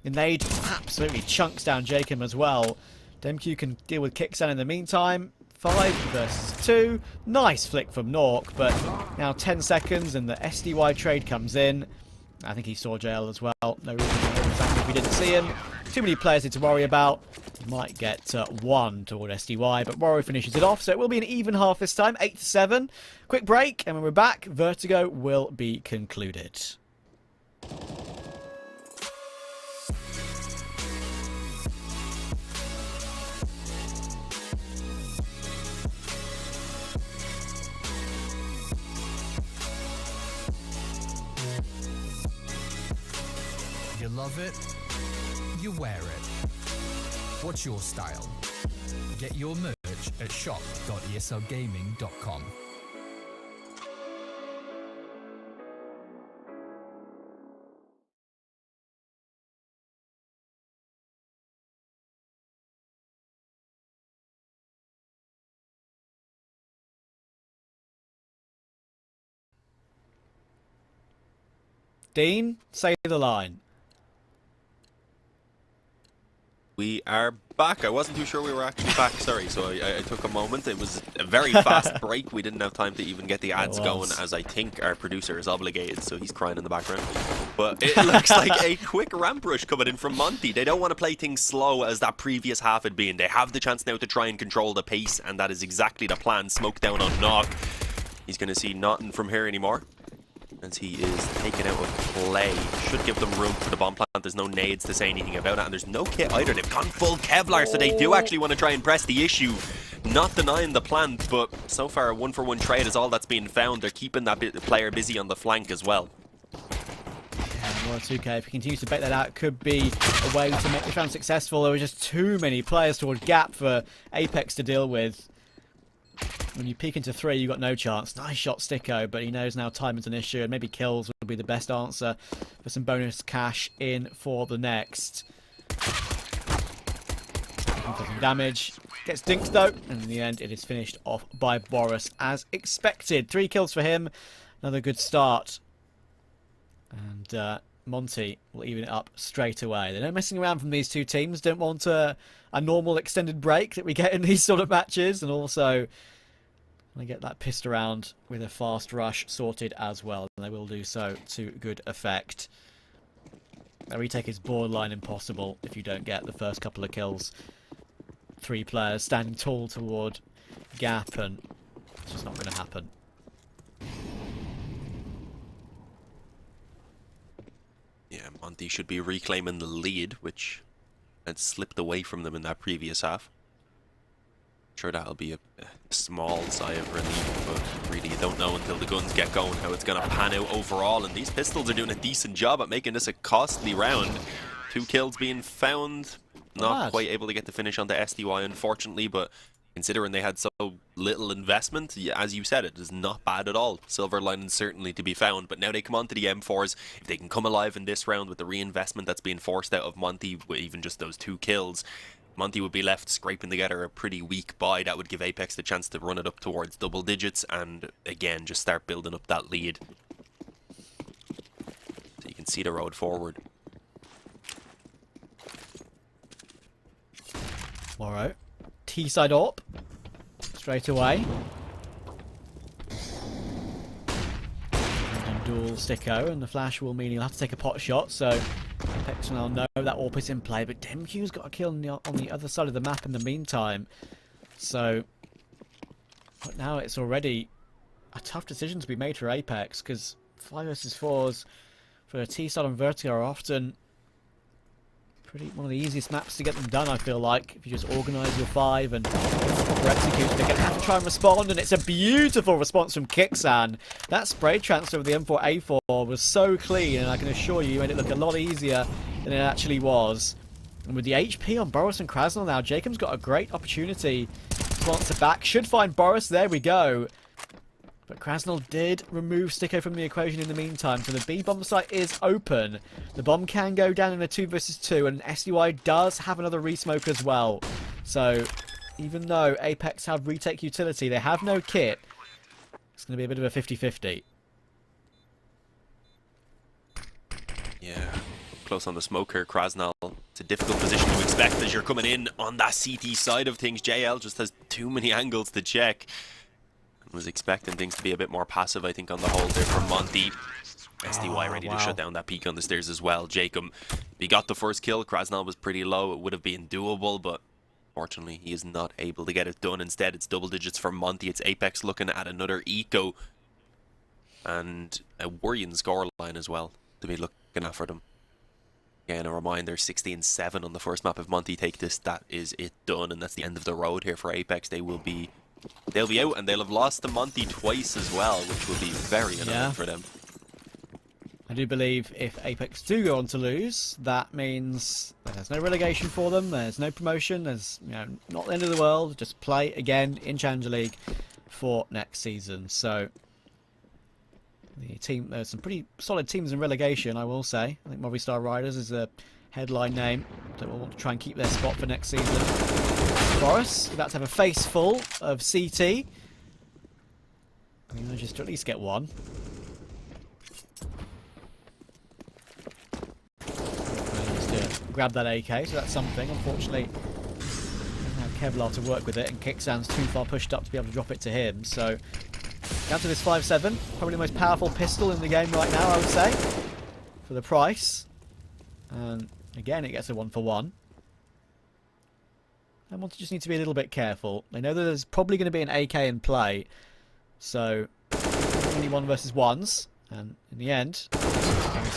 [SPEAKER 2] The nade absolutely chunks down Jacob as well. DemQQ can deal with Kicksan in the meantime. 5 versus 2. Nice flick from Nork, but now 10 seconds and the SDY trade comes in. I think he saw JL as well. No reason to hold back if we didn't see him. Too many players to worry about. Might get one toward SDY, but Warrior finishes it off, so it will be an even half this time, 8-7. Quick break, and when we're back, Vertigo will be concluded.
[SPEAKER 3] You love it, you wear it. What's your style? Get your merch at shop.eslgaming.com.
[SPEAKER 2] Dean, say the line.
[SPEAKER 1] We are back. I wasn't too sure we were actually back, sorry, so I took a moment. It was a very fast break. We didn't have time to even get the ads going, as I think our producer is obligated, so he's crying in the background. But it looks like a quick ramp rush coming in from Monte. They don't want to play things slow as that previous half had been. They have the chance now to try and control the pace, and that is exactly the plan. Smoke down on Knock. He's going to see nothing from here anymore, as he is taken out of play. Should give them room for the bomb plant. There's no nades to say anything about it, and there's no kit either. They've gone full Kevlar, so they do actually want to try and press the issue. Not denying the plant, but so far a 1-for-1 trade is all that's being found. They're keeping that player busy on the flank as well.
[SPEAKER 2] Well, 2K, if he continues to bait that out, could be a way to make the round successful. There were just too many players toward Gap for Apeks to deal with. When you peek into 3, you got no chance. Nice shot, Sticko, but he knows now time is an issue, and maybe kills will be the best answer for some bonus cash in for the next. Some damage. Gets dinked though, and in the end it is finished off by Boris as expected. 3 kills for him. Another good start. And Monte will even it up straight away. They're no messing around from these two teams. Don't want a normal extended break that we get in these sort of matches, and also they get that pissed around with a fast rush sorted as well, and they will do so to good effect. A retake is borderline impossible if you don't get the first couple of kills. 3 players standing tall toward Gap, and it's just not going to happen.
[SPEAKER 1] Yeah, Monte should be reclaiming the lead, which had slipped away from them in that previous half. Sure, that'll be a small sigh of relief, but really you don't know until the guns get going how it's going to pan out overall, and these pistols are doing a decent job at making this a costly round. 2 kills being found, not quite able to get the finish on the SDY unfortunately, but considering they had so little investment, yeah, as you said, it is not bad at all. Silver lining certainly to be found, but now they come on to the M4s. If they can come alive in this round with the reinvestment that's being forced out of Monte, with even just those 2 kills, Monte would be left scraping together a pretty weak buy. That would give Apeks the chance to run it up towards double digits and again just start building up that lead. So you can see the road forward.
[SPEAKER 2] Alright. T-side up. Straight away. And dual Sticko, and the flash will mean he'll have to take a pot shot, so Apeks will know that AWP is in play, but DemQQ's got a kill on the other side of the map in the meantime. So, but now it's already a tough decision to be made for Apeks, because 5 versus 4s for a T-side on Vertigo are often one of the easiest maps to get them done, I feel like. If you just organise your 5 and execute, they're going to have to try and respond, and it's a beautiful response from Kixan. That spray transfer of the M4A4 was so clean, and I can assure you, made it look a lot easier than it actually was. And with the HP on Boris and Krasnal now, Jacob's got a great opportunity to answer back. Should find Boris, there we go. But Krasnal did remove Sticko from the equation in the meantime, so the B bomb site is open. The bomb can go down in a 2 versus 2, and SUI does have another resmoke as well. So, even though Apeks have retake utility, they have no kit. It's going to be a bit of a 50-50.
[SPEAKER 1] Yeah, close on the smoke here, Krasnal. It's a difficult position to expect as you're coming in on that CT side of things. JL just has too many angles to check. Was expecting things to be a bit more passive, I think, on the whole there from Monte. SDY ready to shut down that peak on the stairs as well. Jacob, he got the first kill. Krasnal was pretty low. It would have been doable, but Fortunately, he is not able to get it done. Instead, it's double digits for Monte. It's Apeks looking at another eco. And a worrying scoreline as well to be looking at for them. Again, a reminder, 16-7 on the first map. If Monte take this, that is it done. And that's the end of the road here for Apeks. They'll be out, and they'll have lost to Monte twice as well, which will be very annoying for them.
[SPEAKER 2] I do believe if Apeks do go on to lose, that means there's no relegation for them, there's no promotion, there's not the end of the world, just play again in Challenger League for next season. So the team, there's some pretty solid teams in relegation, I will say. I think Movistar Riders is a headline name that will want to try and keep their spot for next season. Boris about to have a face full of CT. I mean, just to at least get one. Grab that AK, so that's something. Unfortunately, doesn't have Kevlar to work with it, and Kicksan's too far pushed up to be able to drop it to him. So down to this 5.7, probably the most powerful pistol in the game right now, I would say, for the price. And again, it gets a 1-for-1. And Monte just need to be a little bit careful. They know that there's probably going to be an AK in play, so only 1 versus 1s, and in the end,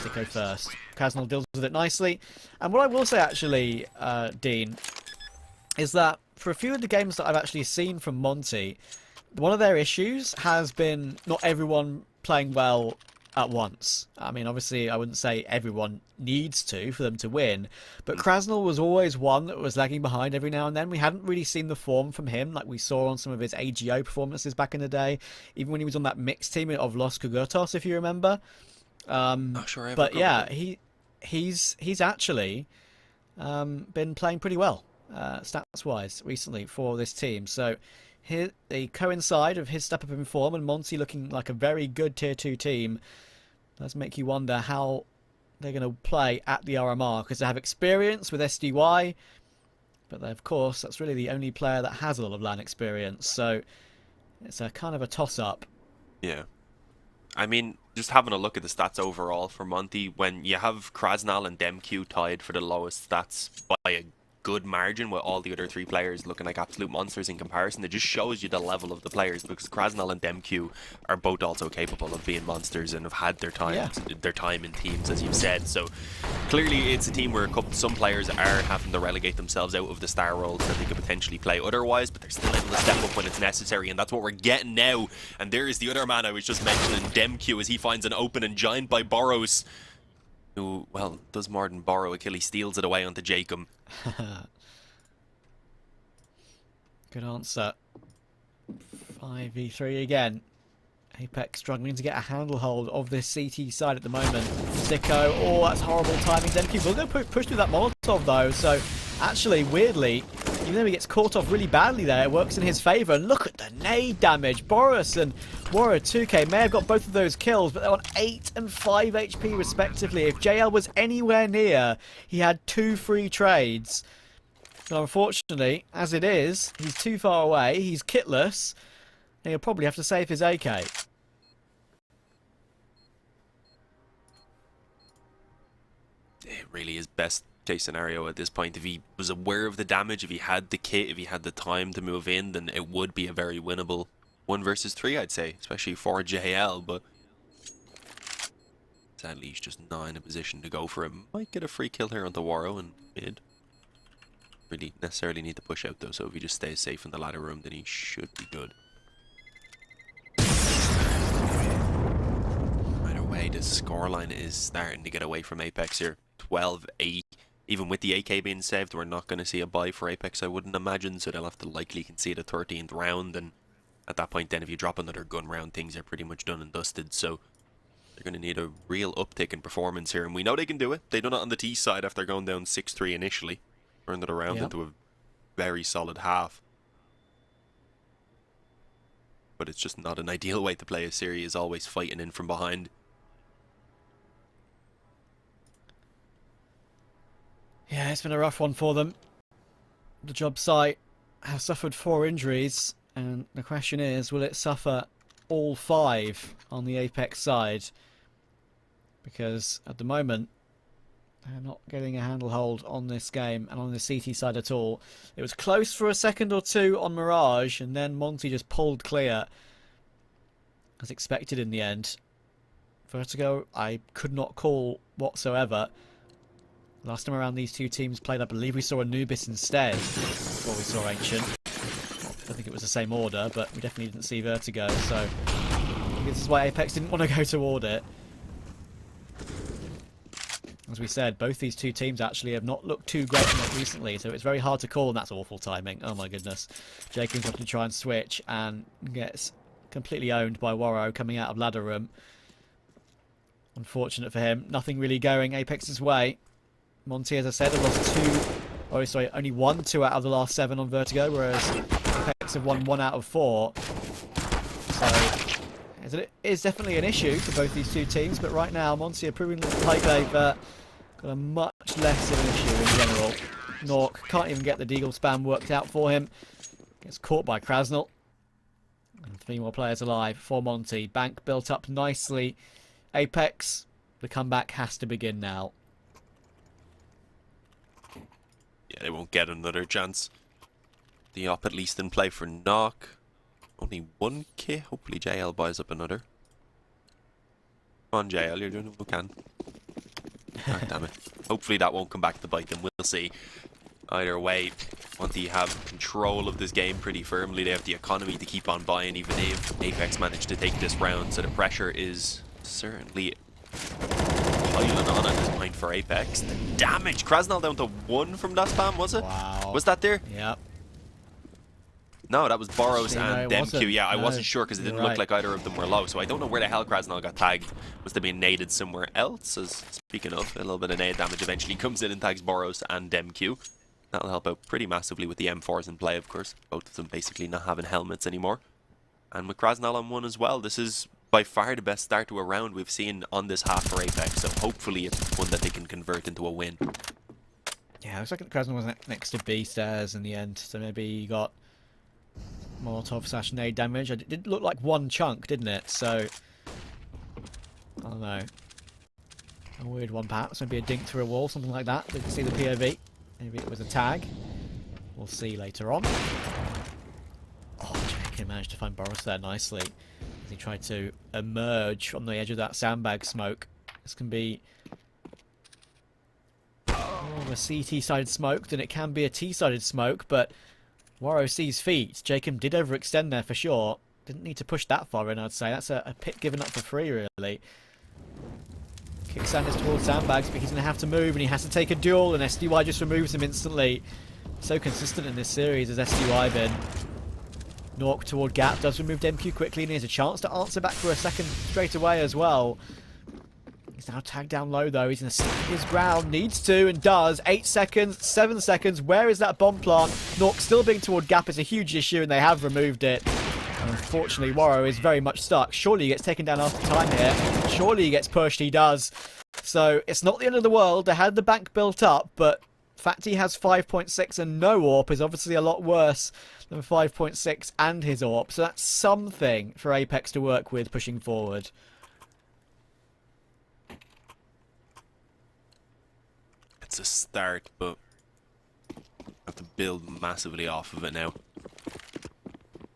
[SPEAKER 2] to go first. Krasnal deals with it nicely. And what I will say, actually, Dean, is that for a few of the games that I've actually seen from Monte, one of their issues has been not everyone playing well at once. I mean, obviously, I wouldn't say everyone needs to for them to win, but Krasnal was always one that was lagging behind every now and then. We hadn't really seen the form from him like we saw on some of his AGO performances back in the day, even when he was on that mixed team of Los Cogotos, if you remember.
[SPEAKER 1] Not sure,
[SPEAKER 2] but yeah, he's actually been playing pretty well stats-wise recently for this team. So here they coincide of his step up in form and Monte looking like a very good tier 2 team. Does make you wonder how they're going to play at the RMR, because they have experience with SDY, but of course that's really the only player that has a lot of LAN experience. So it's a kind of a toss-up.
[SPEAKER 1] Yeah. I mean, just having a look at the stats overall for Monte, when you have Krasnal and DemQQ tied for the lowest stats by a good margin, with all the other 3 players looking like absolute monsters in comparison, it just shows you the level of the players, because Krasnal and DemQQ are both also capable of being monsters and have had their time in teams, as you've said. So clearly it's a team where some players are having to relegate themselves out of the star roles that they could potentially play otherwise, but they're still able to step up when it's necessary, and that's what we're getting now. And there is the other man I was just mentioning, DemQQ, as he finds an open and giant by Boros, who, well, does more than borrow a kill. He steals it away onto Jacob.
[SPEAKER 2] Good answer. 5v3 again. Apeks struggling to get a handlehold of this CT side at the moment. Sicko, oh, that's horrible timing. DemQQ will go push through that Molotov though, so actually, weirdly, even though he gets caught off really badly there, it works in his favour. And look at the nade damage. Boris and Warrior 2K may have got both of those kills, but they're on 8 and 5 HP respectively. If JL was anywhere near, he had 2 free trades. But unfortunately, as it is, he's too far away, he's kitless, and he'll probably have to save his AK.
[SPEAKER 1] It really is best case scenario at this point. If he was aware of the damage, if he had the kit, if he had the time to move in, then it would be a very winnable 1 versus 3, I'd say, especially for JL, but sadly he's just not in a position to go for it. Might get a free kill here on the Waro and mid. Really necessarily need to push out though, so if he just stays safe in the ladder room, then he should be good. Either way, the scoreline is starting to get away from Apeks here. 12-8. Even with the AK being saved, we're not going to see a buy for Apeks, I wouldn't imagine, so they'll have to likely concede a 13th round, and at that point then if you drop another gun round, things are pretty much done and dusted, so they're going to need a real uptick in performance here, and we know they can do it. They done it on the T side after going down 6-3 initially. Turned it around into a very solid half. But it's just not an ideal way to play a series, always fighting in from behind.
[SPEAKER 2] Yeah, it's been a rough one for them. The job site has suffered 4 injuries, and the question is, will it suffer all 5 on the Apeks side? Because at the moment, They're not getting a handle-hold on this game and on the CT side at all. It was close for a second or two on Mirage, and then Monte just pulled clear, as expected in the end. Vertigo, I could not call whatsoever. Last time around these two teams played, I believe we saw Anubis instead before we saw Ancient. I don't think it was the same order, but we definitely didn't see Vertigo, so this is why Apeks didn't want to go toward it. As we said, both these two teams actually have not looked too great recently, so it's very hard to call, and that's awful timing. Oh my goodness. Jacob's got to try and switch and gets completely owned by Warrow coming out of ladder room. Unfortunate for him. Nothing really going Apex's way. Monte, as I said, have lost only won 2 out of the last 7 on Vertigo, whereas Apeks have won 1 out of 4. So it is definitely an issue for both these two teams, but right now Monte are proving like they've got a much less of an issue in general. Nork can't even get the Deagle spam worked out for him. Gets caught by Krasnal. And 3 more players alive for Monte. Bank built up nicely. Apeks, the comeback has to begin now.
[SPEAKER 1] Yeah, they won't get another chance. The op at least in play for Knock. Only 1 kit. Hopefully JL buys up another. Come on JL, you're doing what you can. Ah, damn it. Hopefully that won't come back to bite them. We'll see. Either way, Monte have control of this game pretty firmly. They have the economy to keep on buying, even if Apeks managed to take this round. So the pressure is certainly piling on at this point for Apeks. The damage! Krasnal down to 1 from that spam, was it?
[SPEAKER 2] Wow.
[SPEAKER 1] Was that there?
[SPEAKER 2] Yep.
[SPEAKER 1] No, that was Boros and DemQQ. Yeah, I
[SPEAKER 2] No,
[SPEAKER 1] wasn't sure because it didn't look like either of them were low. So I don't know where the hell Krasnal got tagged. Must have been naded somewhere else. As speaking of, a little bit of nade damage eventually comes in and tags Boros and DemQQ. That'll help out pretty massively with the M4s in play, of course. Both of them basically not having helmets anymore. And with Krasnal on 1 as well, this is by far the best start to a round we've seen on this half for Apeks. So hopefully it's one that they can convert into a win.
[SPEAKER 2] Yeah, it looks like Krasnal was next to B stairs in the end, so maybe he got Molotov / nade damage. It did look like 1 chunk, didn't it? So, I don't know. A weird one perhaps, maybe a dink through a wall, something like that. Didn't see the POV. Maybe it was a tag. We'll see later on. Oh, Jack managed to find Boros there nicely as he tried to emerge from the edge of that sandbag smoke. This can be more of a CT-sided smoke than it can be a T-sided smoke, but Warrow sees feet. Jacob did overextend there for sure. Didn't need to push that far in, I'd say. That's a pit given up for free, really. Kicks Sanders towards sandbags, but he's going to have to move, and he has to take a duel, and SDY just removes him instantly. So consistent in this series as SDY been. Nork toward Gap does remove DemQQ quickly, and he has a chance to answer back for a second straight away as well. He's now tagged down low though. He's going to stand his ground. Needs to and does. 8 seconds, 7 seconds. Where is that bomb plant? Nork still being toward Gap is a huge issue, and they have removed it. And unfortunately, Warrow is very much stuck. Surely he gets taken down after time here. Surely he gets pushed. He does. So it's not the end of the world. They had the bank built up, but the fact he has 5.6 and no AWP is obviously a lot worse than 5.6 and his AWP. So that's something for Apeks to work with pushing forward.
[SPEAKER 1] It's a start, but I have to build massively off of it now.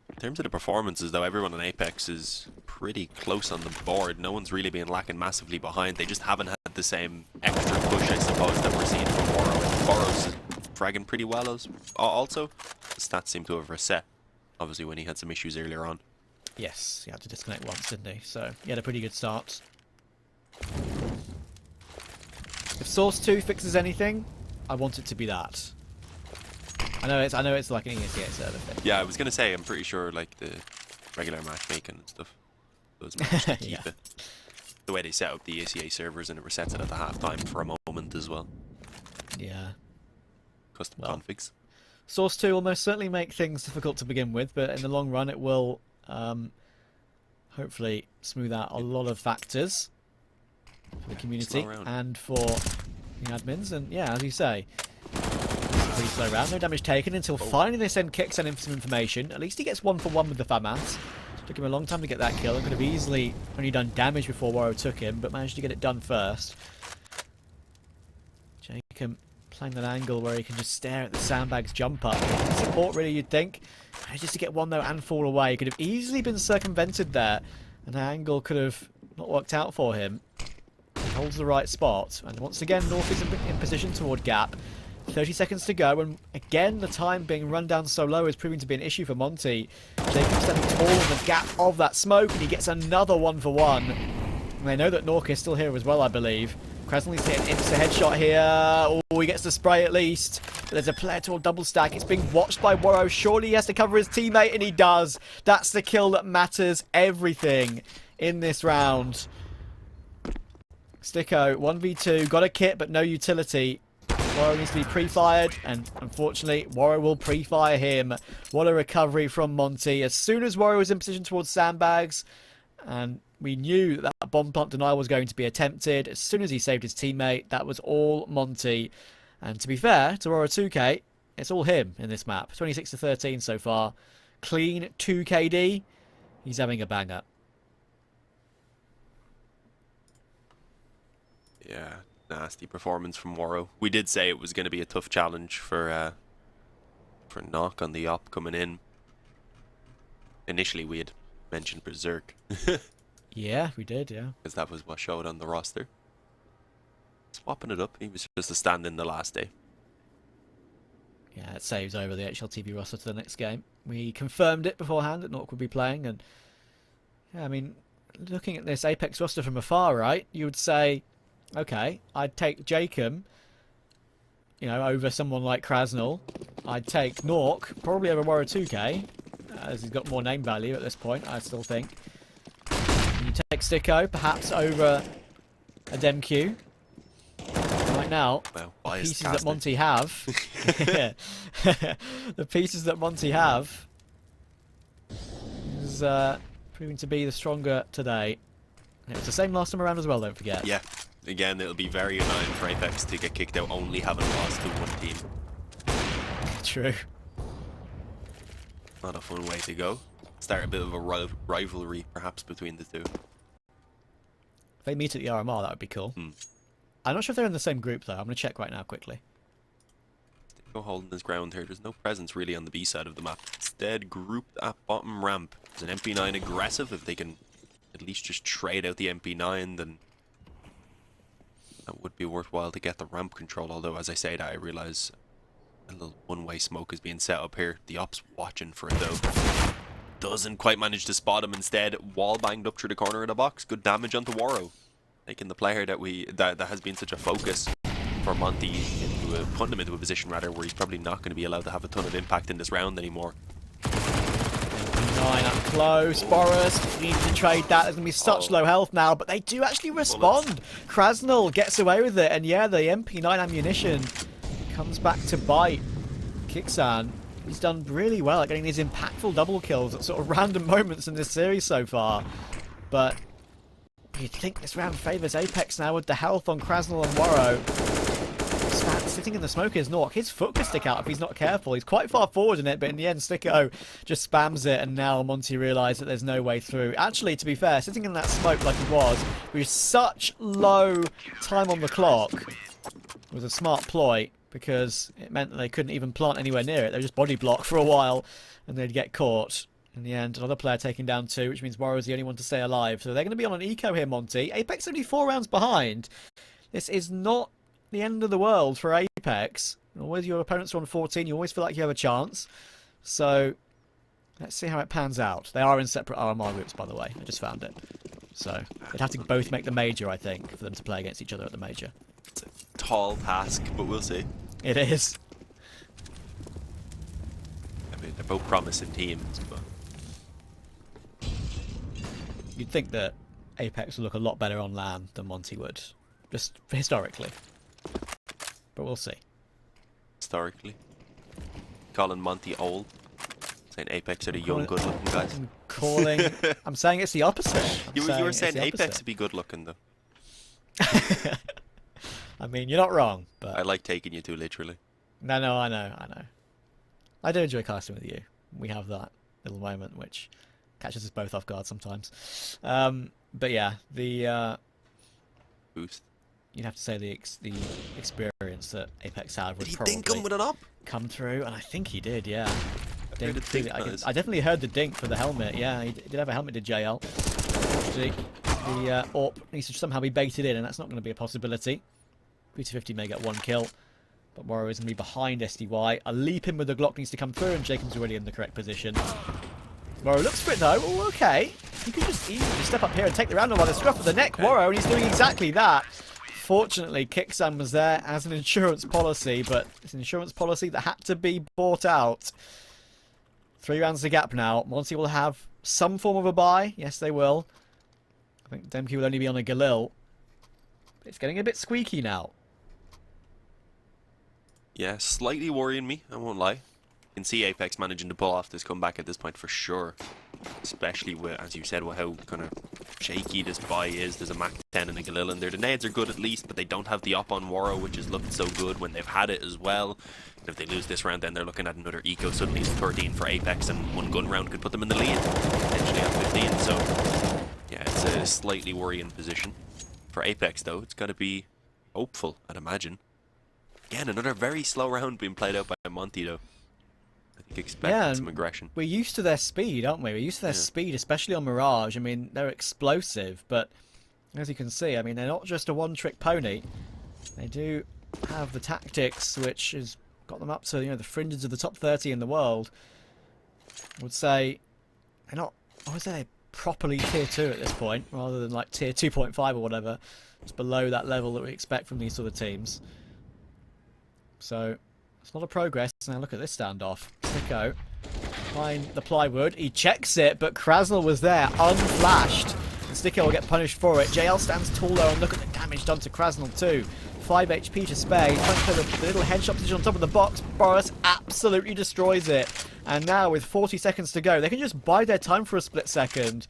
[SPEAKER 1] In terms of the performances, though, everyone on Apeks is pretty close on the board. No one's really been lacking massively behind. They just haven't had the same extra push, I suppose, that we're seeing from Boros. Boros is fragging pretty well as also. The stats seem to have reset, obviously, when he had some issues earlier on.
[SPEAKER 2] Yes, he had to disconnect once, didn't he? So he had a pretty good start. If Source 2 fixes anything, I want it to be that. I know it's like an ESL server thing.
[SPEAKER 1] Yeah, I was gonna say I'm pretty sure like the regular matchmaking and stuff does manage to keep it. The way they set up the ESL servers and it resets it at the halftime for a moment as well.
[SPEAKER 2] Yeah.
[SPEAKER 1] Custom configs.
[SPEAKER 2] Source 2 will most certainly make things difficult to begin with, but in the long run it will hopefully smooth out a lot of factors for the community and for the admins. And yeah, as you say, it's a pretty slow round. No damage taken until finally they send Kixan in for some information. At least he gets 1 for 1 with the FAMAS. Took him a long time to get that kill. It could have easily only done damage before Warrow took him, but managed to get it done first. Jacob playing that angle where he can just stare at the sandbags jump up. Support, really, you'd think. Just to get one, though, and fall away. Could have easily been circumvented there. And the angle could have not worked out for him. He holds the right spot. And once again, North is in position toward gap. 30 seconds to go, and again, the time being run down so low is proving to be an issue for Monte. Jacob standing tall in the gap of that smoke, and he gets another 1-for-1. And they know that Nork is still here as well, I believe. Krasnal's hitting an insta headshot here. Oh, he gets the spray at least. But there's a player toward double stack. It's being watched by Waro. Surely he has to cover his teammate, and he does. That's the kill that matters everything in this round. Sticko, 1v2, got a kit, but no utility. Waro needs to be pre-fired, and unfortunately, Waro will pre-fire him. What a recovery from Monte. As soon as Waro was in position towards sandbags, and we knew that bomb plant denial was going to be attempted, as soon as he saved his teammate, that was all Monte. And to be fair to Waro 2K, it's all him in this map. 26-13 so far. Clean 2KD. He's having a banger.
[SPEAKER 1] Yeah. Nasty performance from Waro. We did say it was going to be a tough challenge for Knock on the op coming in. Initially, we had mentioned Berserk.
[SPEAKER 2] Yeah, we did, yeah.
[SPEAKER 1] Because that was what showed on the roster. Swapping it up, he was just a stand-in the last day.
[SPEAKER 2] Yeah, it saves over the HLTV roster to the next game. We confirmed it beforehand that Knock would be playing, and yeah, I mean, looking at this Apeks roster from afar, right, you would say, okay, I'd take Jacob, you know, over someone like Krasnal. I'd take Nork, probably over Waro 2K, as he's got more name value at this point, I still think. You take Sticko, perhaps over a DemQQ. Right now,
[SPEAKER 1] well,
[SPEAKER 2] the pieces that Monte have, the pieces that Monte have is proving to be the stronger today. It was the same last time around as well, don't forget.
[SPEAKER 1] Yeah. Again, it'll be very annoying for Apeks to get kicked out only having lost to one team.
[SPEAKER 2] True.
[SPEAKER 1] Not a fun way to go. Start a bit of a rivalry, perhaps, between the two.
[SPEAKER 2] If they meet at the RMR, that would be cool. I'm not sure if they're in the same group, though. I'm going to check right now, quickly.
[SPEAKER 1] Sticko holding his ground here. There's no presence, really, on the B side of the map. Instead, grouped at bottom ramp. Is an MP9 aggressive? If they can at least just trade out the MP9, then that would be worthwhile to get the ramp control. Although, as I say that, I realise a little one-way smoke is being set up here. The op's watching for it, though. Doesn't quite manage to spot him. Instead, wall banged up through the corner of the box. Good damage onto Waro, making the player that has been such a focus for Monte putting him into a position rather where he's probably not going to be allowed to have a ton of impact in this round anymore.
[SPEAKER 2] 9 up close. Boris needs to trade that. There's going to be such low health now, but they do actually respond. Krasnal gets away with it, and yeah, the MP9 ammunition comes back to bite. Kixan, he's done really well at getting these impactful double kills at sort of random moments in this series so far. But you'd think this round favours Apeks now with the health on Krasnal and Waro. Sitting in the smoke is Nork. His foot could stick out if he's not careful. He's quite far forward in it, but in the end, Sticko just spams it, and now Monte realised that there's no way through. Actually, to be fair, sitting in that smoke like he was, with such low time on the clock, was a smart ploy, because it meant that they couldn't even plant anywhere near it. They would just body block for a while, and they'd get caught. In the end, another player taking down 2, which means Waro is the only one to stay alive. So they're going to be on an eco here, Monte. Apeks only 4 rounds behind. This is not the end of the world for Apeks. Always your opponents are on 14, you always feel like you have a chance. So let's see how it pans out. They are in separate RMR groups, by the way. I just found it. So they'd have to both make the major, I think, for them to play against each other at the major.
[SPEAKER 1] It's a tall task, but we'll see.
[SPEAKER 2] It is.
[SPEAKER 1] I mean, they're both promising teams, but
[SPEAKER 2] You'd think that Apeks would look a lot better on LAN than Monte would, just historically. But we'll see.
[SPEAKER 1] historically. Calling Monte old. Saying Apeks are the young, good-looking guys.
[SPEAKER 2] I'm saying it's the opposite.
[SPEAKER 1] You were saying Apeks to be good-looking, though.
[SPEAKER 2] I mean, you're not wrong, but
[SPEAKER 1] I like taking you too literally.
[SPEAKER 2] No, I know. I do enjoy casting with you. We have that little moment which catches us both off guard sometimes. But yeah, the
[SPEAKER 1] Boost.
[SPEAKER 2] you'd have to say the experience that Apeks had would
[SPEAKER 1] Did he
[SPEAKER 2] probably
[SPEAKER 1] dink him with an up?
[SPEAKER 2] come through, and I think he did, yeah.
[SPEAKER 1] I heard a dink noise.
[SPEAKER 2] I definitely heard the dink for the helmet, yeah. He did have a helmet, did JL. The AWP needs to somehow be baited in, and that's not going to be a possibility. 50-50 may get 1 kill, but Warrow is going to be behind SDY. A leap in with the Glock needs to come through, and Jacob's already in the correct position. Warrow looks for it though. Oh, okay. He could just easily just step up here and take the round by the scruff of the neck, Warrow, and he's doing exactly that. Fortunately, Kicksan was there as an insurance policy, but it's an insurance policy that had to be bought out. 3 rounds to gap now. Monte will have some form of a buy. Yes, they will. I think DemQQ will only be on a Galil. It's getting a bit squeaky now.
[SPEAKER 1] Yeah, slightly worrying me, I won't lie. You can see Apeks managing to pull off this comeback at this point for sure. Especially with, as you said, with how kind of shaky this buy is. There's a Mac 10 and a Galil in there. The nades are good at least, but they don't have the op on Warrow, which has looked so good when they've had it as well. And if they lose this round, then they're looking at another eco. Suddenly it's 13 for Apeks, and 1 gun round could put them in the lead, potentially at 15. So, yeah, it's a slightly worrying position. For Apeks, though, it's got to be hopeful, I'd imagine. Again, another very slow round being played out by Monte, though. I think expecting some aggression.
[SPEAKER 2] We're used to their speed, aren't we? We're used to their speed, especially on Mirage. I mean, they're explosive, but as you can see, I mean, they're not just a one-trick pony. They do have the tactics, which has got them up to, you know, the fringes of the top 30 in the world. I would say they're not, I would say they're properly tier 2 at this point, rather than like tier 2.5 or whatever. It's below that level that we expect from these sort of teams. So, it's a lot of progress. Now look at this standoff. Sicko, find the plywood. He checks it, but Krasnal was there, unflashed. And Sticko will get punished for it. JL stands tall though, and look at the damage done to Krasnal too. 5 HP to spare. He's trying to play the little headshot position on top of the box. Boris absolutely destroys it. And now with 40 seconds to go, they can just bide their time for a split second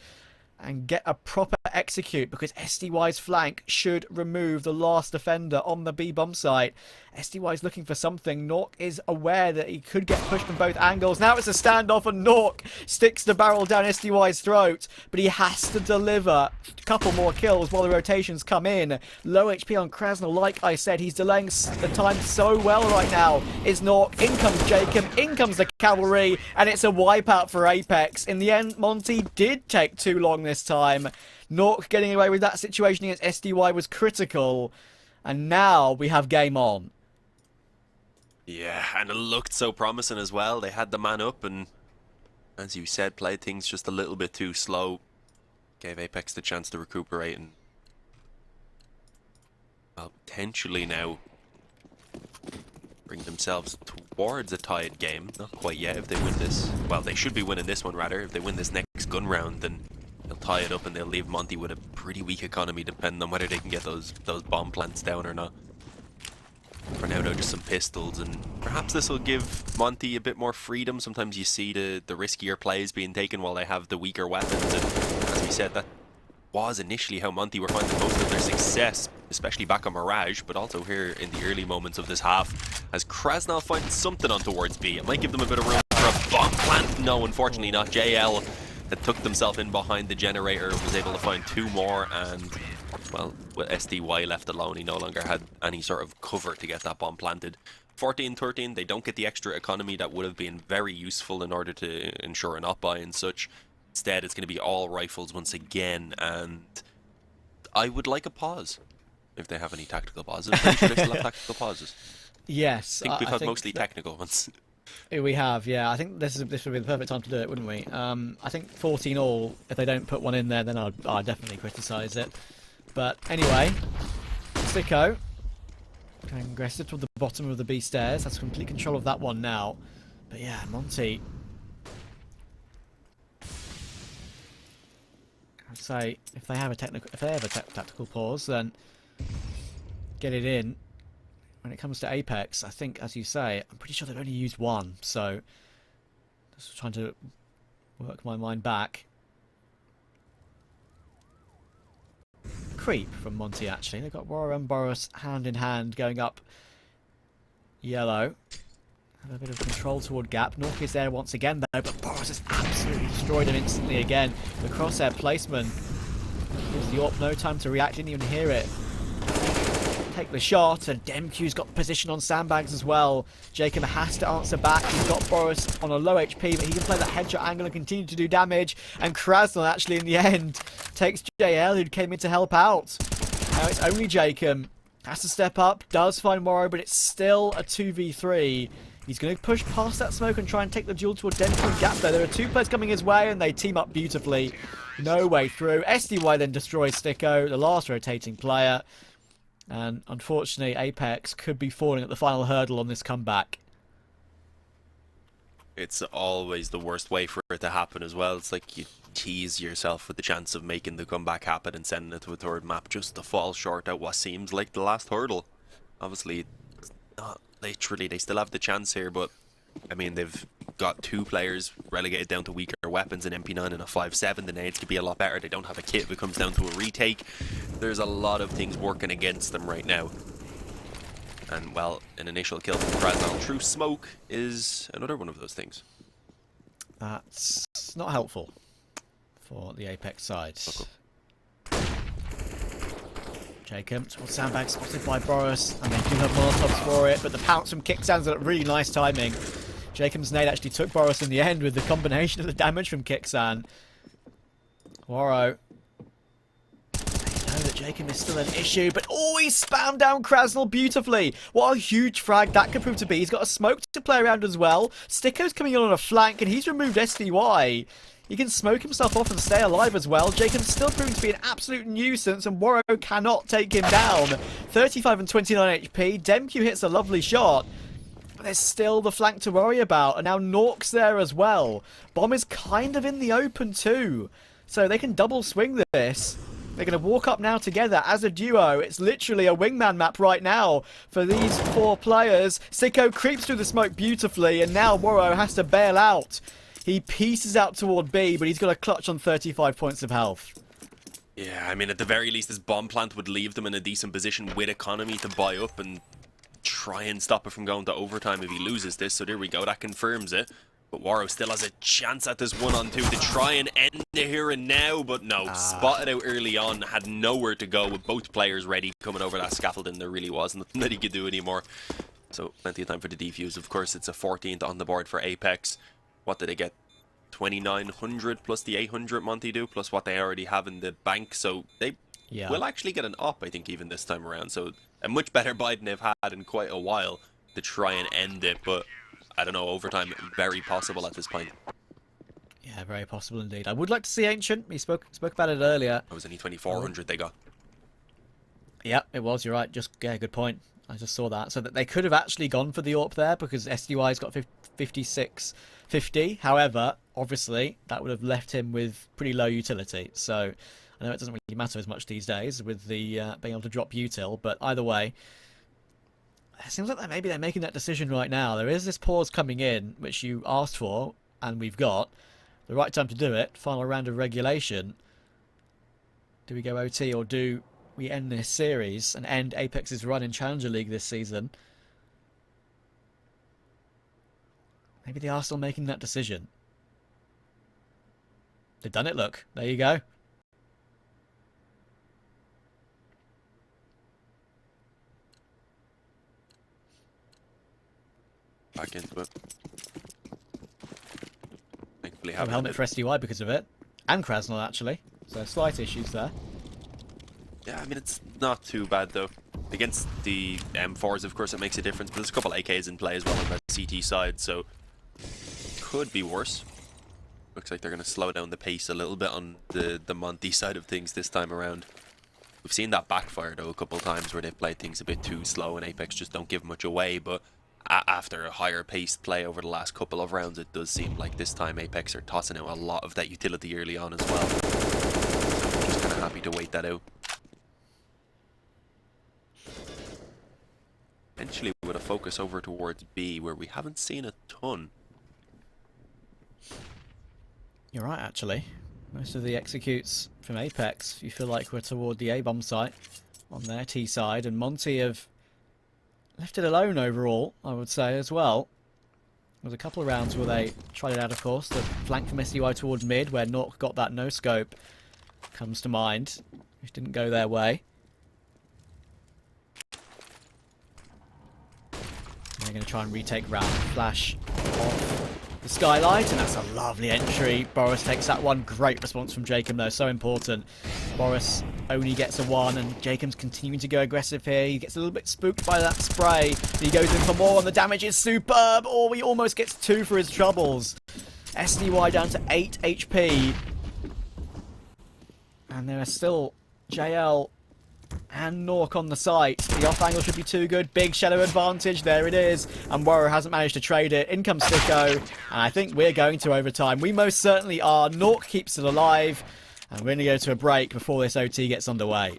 [SPEAKER 2] and get a proper execute, because SDY's flank should remove the last defender on the B bomb site. SDY's looking for something. Nork is aware that he could get pushed from both angles. Now it's a standoff, and Nork sticks the barrel down SDY's throat, but he has to deliver a couple more kills while the rotations come in. Low HP on Krasnal, like I said. He's delaying the time so well right now. Is Nork. In comes Jacob. In comes the cavalry, and it's a wipeout for Apeks. In the end, Monte did take too long this time. Nork getting away with that situation against SDY was critical. And now we have game on.
[SPEAKER 1] Yeah, and it looked so promising as well. They had the man up and, as you said, played things just a little bit too slow. Gave Apeks the chance to recuperate and, well, potentially now bring themselves towards a tied game. Not quite yet if they win this. Well, they should be winning this one, rather. If they win this next gun round, then they'll tie it up and they'll leave Monte with a pretty weak economy, depending on whether they can get those bomb plants down or not. For now, though, just some pistols, and perhaps this will give Monte a bit more freedom. Sometimes you see the riskier plays being taken while they have the weaker weapons, and as we said, that was initially how Monte were finding most of their success, especially back on Mirage, but also here in the early moments of this half, as Krasnal finds something on towards B. It might give them a bit of room for a bomb plant. No, unfortunately not. JL that took themselves in behind the generator was able to find 2 more, and, well, with SDY left alone, he no longer had any sort of cover to get that bomb planted. 14-13, they don't get the extra economy that would have been very useful in order to ensure an up buy and such. Instead, it's going to be all rifles once again, and I would like a pause if they have any tactical pauses. I'm pretty sure they still have tactical pauses.
[SPEAKER 2] Yes,
[SPEAKER 1] I think we've had mostly technical ones.
[SPEAKER 2] We have, yeah. I think this would be the perfect time to do it, wouldn't we? I think 14 all. If they don't put one in there, then I'd definitely criticise it. But anyway, Sticko going aggressive toward the bottom of the B stairs. Has complete control of that one now. But yeah, Monte. I'd say if they have a tactical pause, then get it in. When it comes to Apeks, I think, as you say, I'm pretty sure they've only used one. So just trying to work my mind back. Creep from Monte, actually. They've got Warrow and Boris hand in hand going up yellow. Have a bit of control toward gap. Nork is there once again, though, but Boris has absolutely destroyed him instantly again. The crosshair placement gives the AWP no time to react, didn't even hear it. take the shot, and DemQQ's got position on sandbags as well. Jacob has to answer back. He's got Boris on a low HP, but he can play that headshot angle and continue to do damage. And Krasnal actually in the end takes JL, who came in to help out. Now it's only Jacob. Has to step up, does find Morrow, but it's still a 2v3. He's going to push past that smoke and try and take the duel toward DemQQ and Gap there. There are two players coming his way, and they team up beautifully. No way through. SDY then destroys Sticko, the last rotating player. And unfortunately, Apeks could be falling at the final hurdle on this comeback.
[SPEAKER 1] It's always the worst way for it to happen as well. It's like you tease yourself with the chance of making the comeback happen and sending it to a third map just to fall short at what seems like the last hurdle. Obviously, not literally, they still have the chance here, but I mean, they've got two players relegated down to weaker weapons, an MP9 and a 5.7. The nades could be a lot better. They don't have a kit if it comes down to a retake. There's a lot of things working against them right now. And, well, an initial kill from Krasnal through smoke is another one of those things.
[SPEAKER 2] That's not helpful for the Apeks side.
[SPEAKER 1] Okay.
[SPEAKER 2] Jacob towards sandbag, spotted by Boris, and they do have molotovs for it, but the pounce from Kicksan's at really nice timing. Jacob's nade actually took Boris in the end with the combination of the damage from Kicksan. Waro. They know that Jacob is still an issue, but oh, he spammed down Krasnal beautifully. What a huge frag that could prove to be. He's got a smoke to play around as well. Sticko's coming in on a flank, and he's removed SDY. He can smoke himself off and stay alive as well. Jacob's still proving to be an absolute nuisance, and Waro cannot take him down. 35 and 29 HP. DemQQ hits a lovely shot. But there's still the flank to worry about, and now Nork's there as well. Bomb is kind of in the open too, so they can double swing this. They're going to walk up now together as a duo. It's literally a wingman map right now for these four players. Sicko creeps through the smoke beautifully, and now Waro has to bail out. He pieces out toward B, but he's got a clutch on 35 points of health.
[SPEAKER 1] Yeah, I mean, at the very least, this bomb plant would leave them in a decent position with economy to buy up and try and stop it from going to overtime if he loses this. So there we go, that confirms it. But Waro still has a chance at this 1-on-2 to try and end it here and now, but no. Spotted out early on, had nowhere to go with both players ready coming over that scaffolding. There really was nothing that he could do anymore. So plenty of time for the defuse. Of course, it's a 14th on the board for Apeks. What did they get? 2,900 plus the 800 Monte do, plus what they already have in the bank. So they will actually get an op, I think, even this time around. So a much better buy than they've had in quite a while to try and end it. But I don't know, overtime, very possible at this point.
[SPEAKER 2] Yeah, very possible indeed. I would like to see Ancient. We spoke about it earlier.
[SPEAKER 1] It was only 2,400 they got.
[SPEAKER 2] Yeah, it was. You're right. Yeah, good point. I just saw that. So that they could have actually gone for the AWP there because SDY's got 5650. However, obviously, that would have left him with pretty low utility. So I know it doesn't really matter as much these days with the being able to drop util, but either way, it seems like maybe they're making that decision right now. There is this pause coming in, which you asked for, and we've got the right time to do it. Final round of regulation. Do we go OT or do we end this series and end Apex's run in Challenger League this season? Maybe they are still making that decision. They've done it, look. There you go.
[SPEAKER 1] Back into it. Thankfully,
[SPEAKER 2] have a helmet for SDY because of it. And Krasnal, actually. So slight issues there.
[SPEAKER 1] Yeah, I mean, it's not too bad, though. Against the M4s, of course, it makes a difference, but there's a couple AKs in play as well on the CT side, so could be worse. Looks like they're going to slow down the pace a little bit on the Monte side of things this time around. We've seen that backfire, though, a couple of times where they've played things a bit too slow and Apeks just don't give much away, but after a higher paced play over the last couple of rounds, it does seem like this time Apeks are tossing out a lot of that utility early on as well. So I'm just kind of happy to wait that out. Eventually with a focus over towards B, where we haven't seen a ton.
[SPEAKER 2] You're right, actually. Most of the executes from Apeks, you feel like we're toward the A-bomb site on their T side, and Monte have left it alone overall, I would say, as well. There was a couple of rounds where they tried it out, of course. The flank from SDY towards mid, where Nork got that no-scope, comes to mind, which didn't go their way. they're going to try and retake round. Flash off the skylight, and that's a lovely entry. Boris takes that one. Great response from Jacob, though. So important. Boris only gets a 1, and Jacob's continuing to go aggressive here. He gets a little bit spooked by that spray. He goes in for more, and the damage is superb. Oh, he almost gets 2 for his troubles. SDY down to 8 HP. And there are still JL and Nork on the site. The off angle should be too good. Big shadow advantage. There it is. And Warrow hasn't managed to trade it. In comes Sicko. And I think we're going to overtime. We most certainly are. Nork keeps it alive. And we're going to go to a break before this OT gets underway.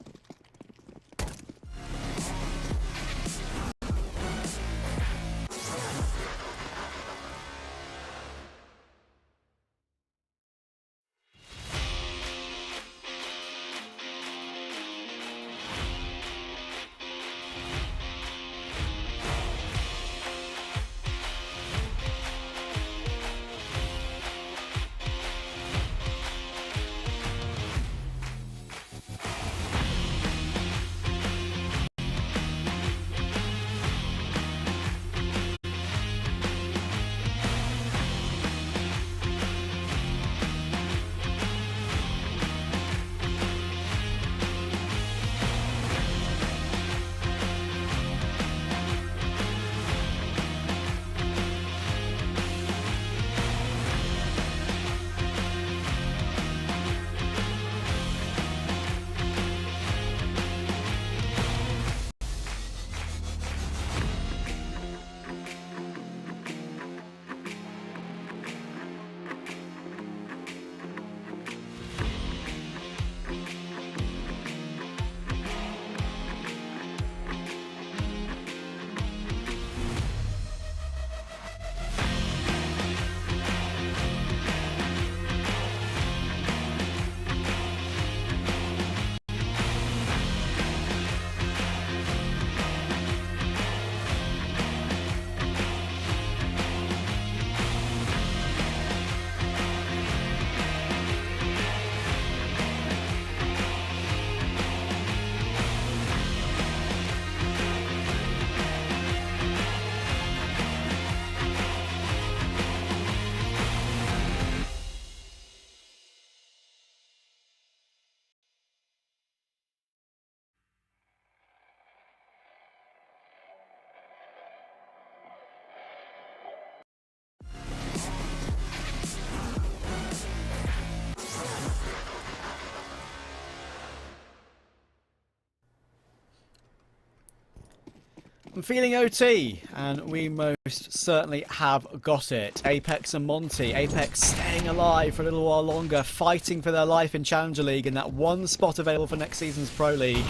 [SPEAKER 2] I'm feeling OT, and we most certainly have got it. Apeks and Monte. Apeks staying alive for a little while longer, fighting for their life in Challenger League in that one spot available for next season's Pro League.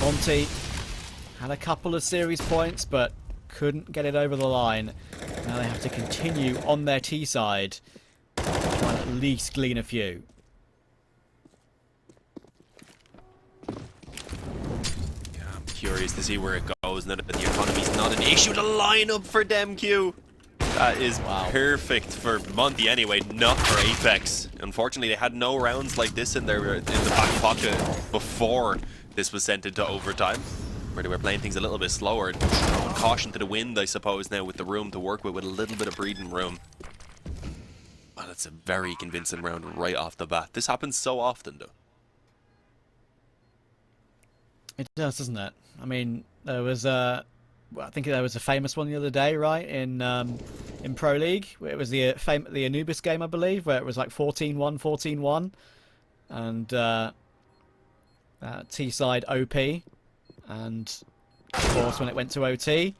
[SPEAKER 2] Monte had a couple of series points, but couldn't get it over the line. Now they have to continue on their T side, try and at least glean a few.
[SPEAKER 1] Curious to see where it goes now that the economy's not an issue. The lineup for DemQQ, that is perfect for Monte anyway, not for Apeks. Unfortunately, they had no rounds like this in the back pocket before this was sent into overtime, where they were playing things a little bit slower. Throwing caution to the wind, I suppose, now with the room to work with a little bit of breathing room. Well, it's a very convincing round right off the bat. This happens so often, though.
[SPEAKER 2] It does, doesn't it? I mean, there was I think there was a famous one the other day, right? In Pro League, where it was the Anubis game, I believe, where it was like 14-1, 14-1, and T side OP, and of course when it went to OT,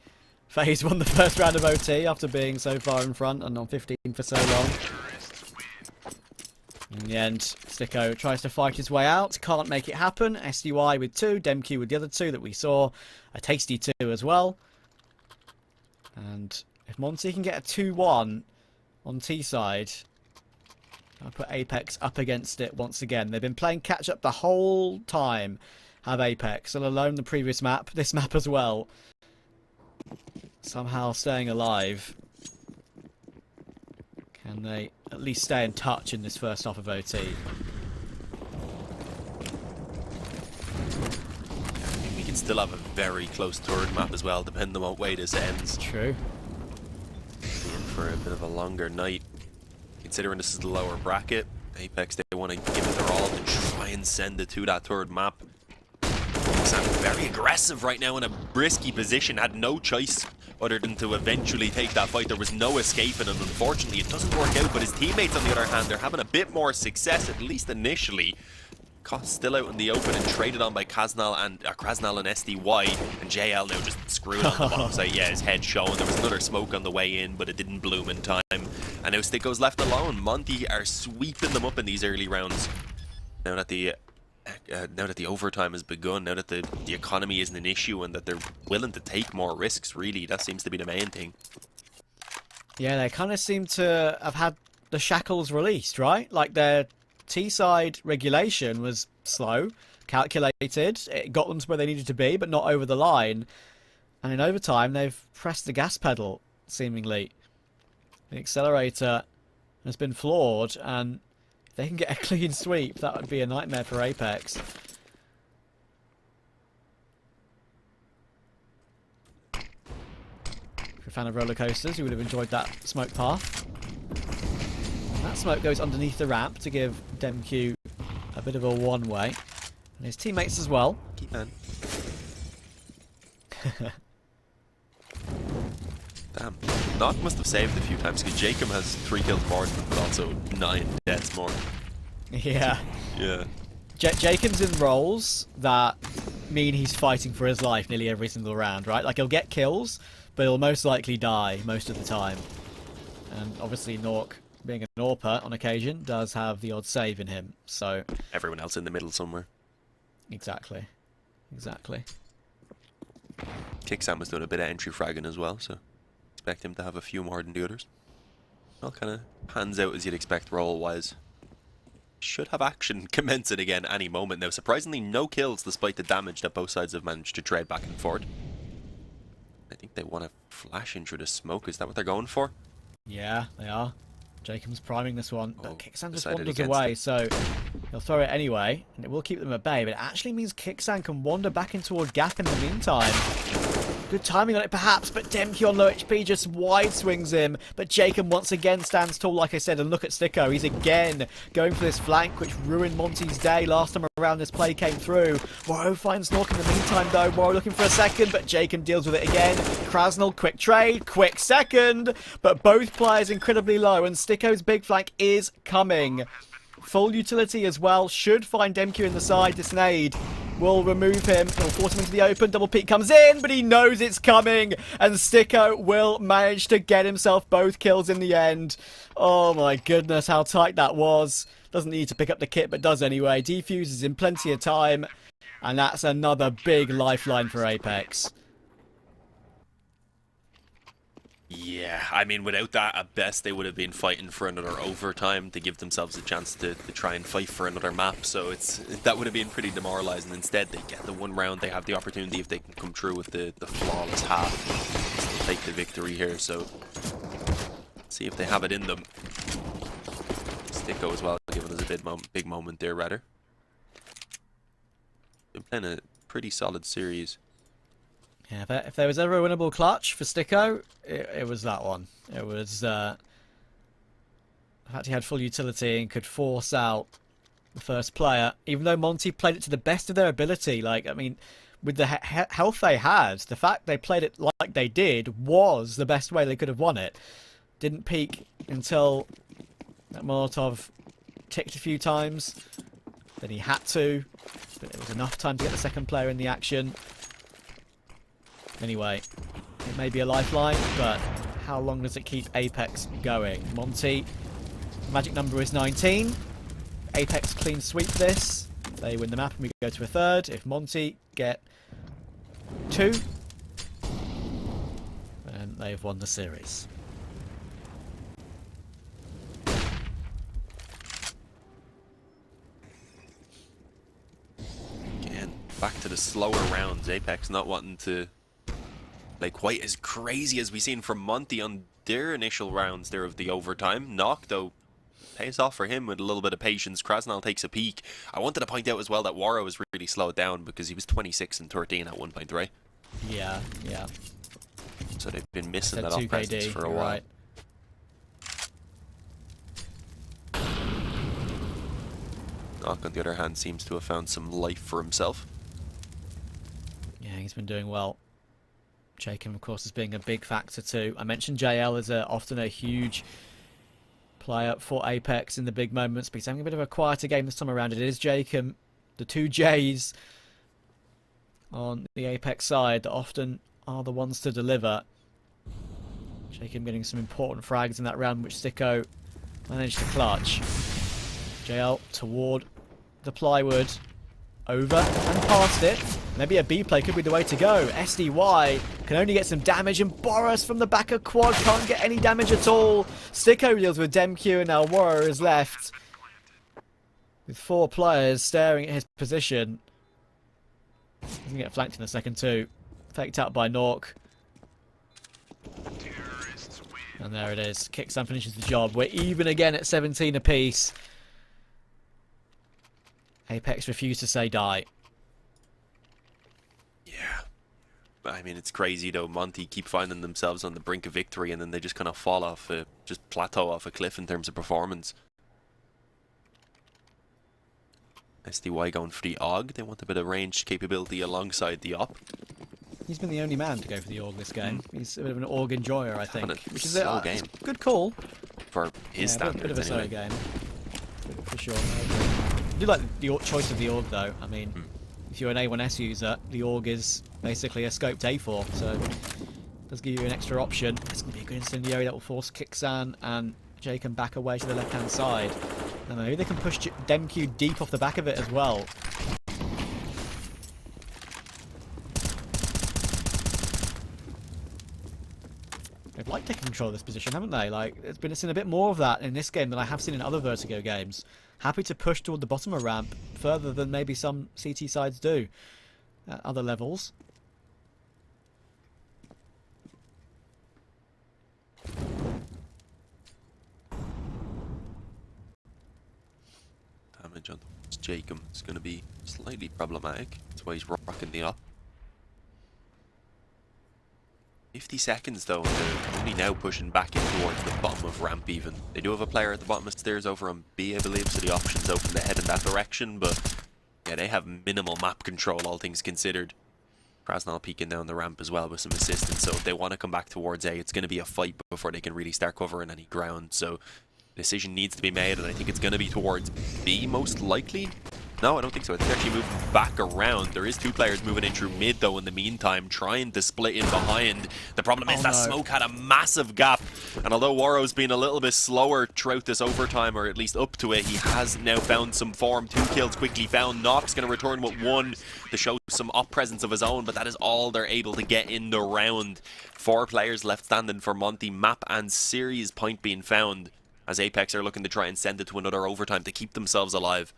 [SPEAKER 2] FaZe won the first round of OT after being so far in front and on 15 for so long. In the end, Sicko tries to fight his way out, can't make it happen. SDY with 2, DemQQ with the other 2 that we saw, a tasty 2 as well. And if Monte can get a 2-1 on T side, I'll put Apeks up against it once again. They've been playing catch up the whole time, have Apeks, let alone the previous map, this map as well. Somehow staying alive. Can they at least stay in touch in this first half of OT?
[SPEAKER 1] We can still have a very close third map as well, depending on what way this ends.
[SPEAKER 2] True.
[SPEAKER 1] for a bit of a longer night. Considering this is the lower bracket, Apeks, they want to give it their all to try and send it to that third map. Sam very aggressive right now in a risky position, had no choice other than to eventually take that fight. There was no escaping, and unfortunately it doesn't work out, but his teammates on the other hand, they're having a bit more success, at least initially. Cost still out in the open and traded on by Krasnal and SDY, and JL now just screwed on the bottom side. Yeah, his head showing. There was another smoke on the way in, but it didn't bloom in time. And now Sticko's left alone. Monte are sweeping them up in these early rounds. Now that the overtime has begun, now that the economy isn't an issue and that they're willing to take more risks, really, that seems to be the main thing.
[SPEAKER 2] Yeah, they kind of seem to have had the shackles released, right? Like their T-side regulation was slow, calculated, it got them to where they needed to be, but not over the line. And in overtime, they've pressed the gas pedal, seemingly. The accelerator has been flawed, and if they can get a clean sweep, that would be a nightmare for Apeks. If you're a fan of roller coasters, you would have enjoyed that smoke path. That smoke goes underneath the ramp to give DemQQ a bit of a one-way. And his teammates as well.
[SPEAKER 1] Keep man. Damn. Knock must have saved a few times, because Jacob has 3 kills more, but also 9 deaths more.
[SPEAKER 2] Yeah.
[SPEAKER 1] Yeah.
[SPEAKER 2] Jacob's in roles that mean he's fighting for his life nearly every single round, right? Like, he'll get kills, but he'll most likely die most of the time. And obviously Nork, being an AWPer on occasion, does have the odd save in him, so...
[SPEAKER 1] Everyone else in the middle somewhere.
[SPEAKER 2] Exactly. Exactly.
[SPEAKER 1] Kicksam was doing a bit of entry fragging as well, so expect him to have a few more than the others. All kind of pans out as you'd expect role-wise. Should have action commencing again any moment now. Surprisingly, no kills despite the damage that both sides have managed to trade back and forth. I think they want to flash in through the smoke. Is that what they're going for?
[SPEAKER 2] Yeah, they are. Jacob's priming this one, but Kicksan just
[SPEAKER 1] decided
[SPEAKER 2] wanders
[SPEAKER 1] against
[SPEAKER 2] away,
[SPEAKER 1] it.
[SPEAKER 2] so he'll throw it anyway, and it will keep them at bay, but it actually means Kicksan can wander back in toward Gap in the meantime. Good timing on it, perhaps, but DemQQ on low HP just wide swings him. But Jacob once again stands tall, like I said, and look at Sticko. He's again going for this flank, which ruined Monte's day last time around this play came through. Morrow finds Nork in the meantime, though. Morrow looking for a second, but Jacob deals with it again. Krasnal, quick trade, quick second. But both players incredibly low, and Sticko's big flank is coming. Full utility as well. Should find DemQQ in the side. This nade will remove him. It'll force him into the open. Double peek comes in, but he knows it's coming. And Sticko will manage to get himself both kills in the end. Oh my goodness, how tight that was. Doesn't need to pick up the kit, but does anyway. Defuses in plenty of time. And that's another big lifeline for Apeks.
[SPEAKER 1] Yeah, I mean, without that, at best, they would have been fighting for another overtime to give themselves a chance to try and fight for another map. So that would have been pretty demoralizing. Instead, they get the one round. They have the opportunity, if they can come through with the flawless half, to take the victory here. So, see if they have it in them. Sticko as well, giving us a big moment there, rather. Been playing a pretty solid series.
[SPEAKER 2] Yeah, if there was ever a winnable clutch for Sticko, it was that one. It was the fact he had full utility and could force out the first player, even though Monte played it to the best of their ability. Like, I mean, with the health they had, the fact they played it like they did was the best way they could have won it. Didn't peak until that Molotov ticked a few times. Then he had to, but it was enough time to get the second player in the action. Anyway, it may be a lifeline, but how long does it keep Apeks going? Monte, magic number is 19. Apeks clean sweep this. They win the map and we go to a third. If Monte get 2, then they've won the series.
[SPEAKER 1] Again, back to the slower rounds. Apeks not wanting to play quite as crazy as we've seen from Monte on their initial rounds there of the overtime. Knock, though, pays off for him with a little bit of patience. Krasnal takes a peek. I wanted to point out as well that Waro was really slowed down because he was 26 and 13 at one point, right?
[SPEAKER 2] Yeah.
[SPEAKER 1] So they've been missing that off presence for a while.
[SPEAKER 2] Right.
[SPEAKER 1] Knock, on the other hand, seems to have found some life for himself.
[SPEAKER 2] Yeah, he's been doing well. Jacob, of course, is being a big factor too. I mentioned JL is often a huge player for Apeks in the big moments, but he's having a bit of a quieter game this time around. It is Jacob, the two J's on the Apeks side that often are the ones to deliver. Jacob getting some important frags in that round, which Sicko managed to clutch. JL toward the plywood, over and past it. Maybe a B play could be the way to go. SDY can only get some damage, and Boris from the back of quad can't get any damage at all. Sicko deals with DemQQ, and now Warrior is left with 4 players staring at his position. He's going to get flanked in the second too. Faked out by Nork. And there it is. Kicksan finishes the job. We're even again at 17 apiece. Apeks refuse to say die.
[SPEAKER 1] Yeah. I mean, it's crazy though. Monte keep finding themselves on the brink of victory, and then they just kind of fall off, just plateau off a cliff in terms of performance. SDY going for the AUG. They want a bit of range capability alongside the op.
[SPEAKER 2] He's been the only man to go for the AUG this game. He's a bit of an AUG enjoyer, I think. Which is a
[SPEAKER 1] game.
[SPEAKER 2] Good call.
[SPEAKER 1] For his standards,
[SPEAKER 2] a bit of a slow
[SPEAKER 1] anyway.
[SPEAKER 2] game. For sure. I do like the choice of the AUG though. I mean, if you're an A1S user, the AUG is basically a scoped A4, so it does give you an extra option. It's going to be a good incendiary that will force Kicksan and Jacob back away to the left-hand side. And maybe they can push DemQQ deep off the back of it as well. They've liked taking control of this position, haven't they? Like, it's been seen a bit more of that in this game than I have seen in other Vertigo games. Happy to push toward the bottom of ramp further than maybe some CT sides do at other levels.
[SPEAKER 1] Damage on Jacob is going to be slightly problematic. That's why he's rocking the up. 50 seconds though, and they're only now pushing back in towards the bottom of ramp even. They do have a player at the bottom of stairs over on B, I believe, so the option's open to head in that direction, but yeah, they have minimal map control, all things considered. Krasnal peeking down the ramp as well with some assistance, so if they want to come back towards A, it's going to be a fight before they can really start covering any ground, so decision needs to be made, and I think it's going to be towards B most likely. No, I don't think so. I think they're actually moving back around. There is 2 players moving in through mid, though, in the meantime, trying to split in behind. The problem is that Smoke had a massive gap, and although Warrow's been a little bit slower throughout this overtime, or at least up to it, he has now found some form. 2 kills quickly found. Nox going to return with 1 to show some op presence of his own, but that is all they're able to get in the round. 4 players left standing for Monte. Map and series point being found, as Apeks are looking to try and send it to another overtime to keep themselves alive.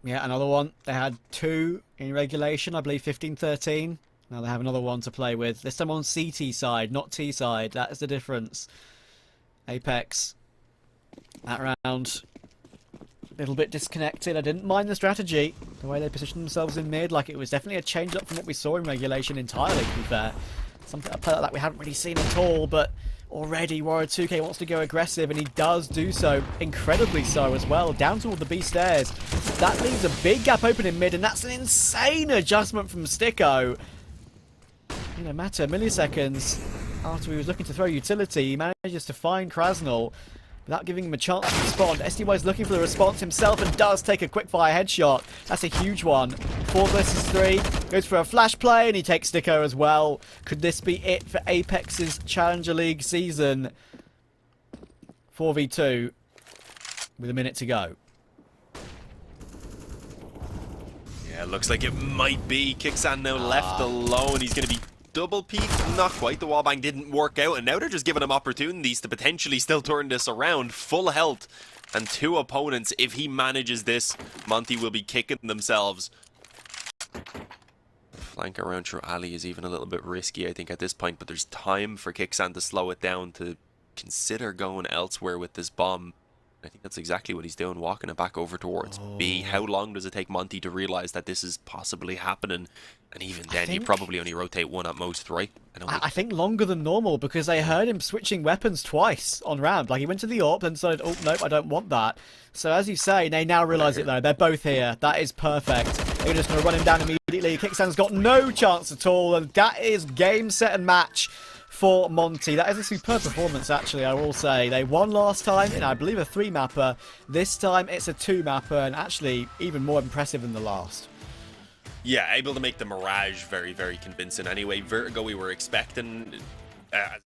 [SPEAKER 2] Yeah, another one. They had 2 in regulation, I believe 15-13. Now they have another one to play with. This time on CT side, not T side. That is the difference. Apeks, that round, a little bit disconnected. I didn't mind the strategy, the way they positioned themselves in mid. Like, it was definitely a change up from what we saw in regulation entirely, to be fair. Something, a play like that we haven't really seen at all, but already Warrior 2K wants to go aggressive, and he does do so, incredibly so as well, down toward the B stairs. That leaves a big gap open in mid, and that's an insane adjustment from Sticko. In a matter of milliseconds after he was looking to throw utility, he manages to find Krasnal without giving him a chance to respond. SDY is looking for the response himself and does take a quick-fire headshot. That's a huge one. 4 versus 3. Goes for a flash play, and he takes Sticko as well. Could this be it for Apex's Challenger League season? 4v2 with a minute to go.
[SPEAKER 1] Yeah, looks like it might be. Kicksan now left alone. He's going to be double peak. Not quite. The wallbang didn't work out, and now they're just giving him opportunities to potentially still turn this around. Full health and 2 opponents. If he manages this, Monte will be kicking themselves. Flank around through alley is even a little bit risky, I think, at this point, but there's time for Kicksan to slow it down, to consider going elsewhere with this bomb. I think that's exactly what he's doing, walking it back over towards B. How long does it take Monte to realize that this is possibly happening? And even then, you probably only rotate one at most, right?
[SPEAKER 2] I think longer than normal, because they heard him switching weapons twice on round. Like, he went to the AWP and decided, oh, nope, I don't want that. So, as you say, they now realise it, though. They're both here. That is perfect. They're just going to run him down immediately. Kickstand's got no chance at all, and that is game, set, and match for Monte. That is a superb performance, actually, I will say. They won last time in, I believe, a 3-mapper. This time, it's a 2-mapper, and actually even more impressive than the last.
[SPEAKER 1] Yeah, able to make the Mirage very, very convincing. Anyway, Vertigo we were expecting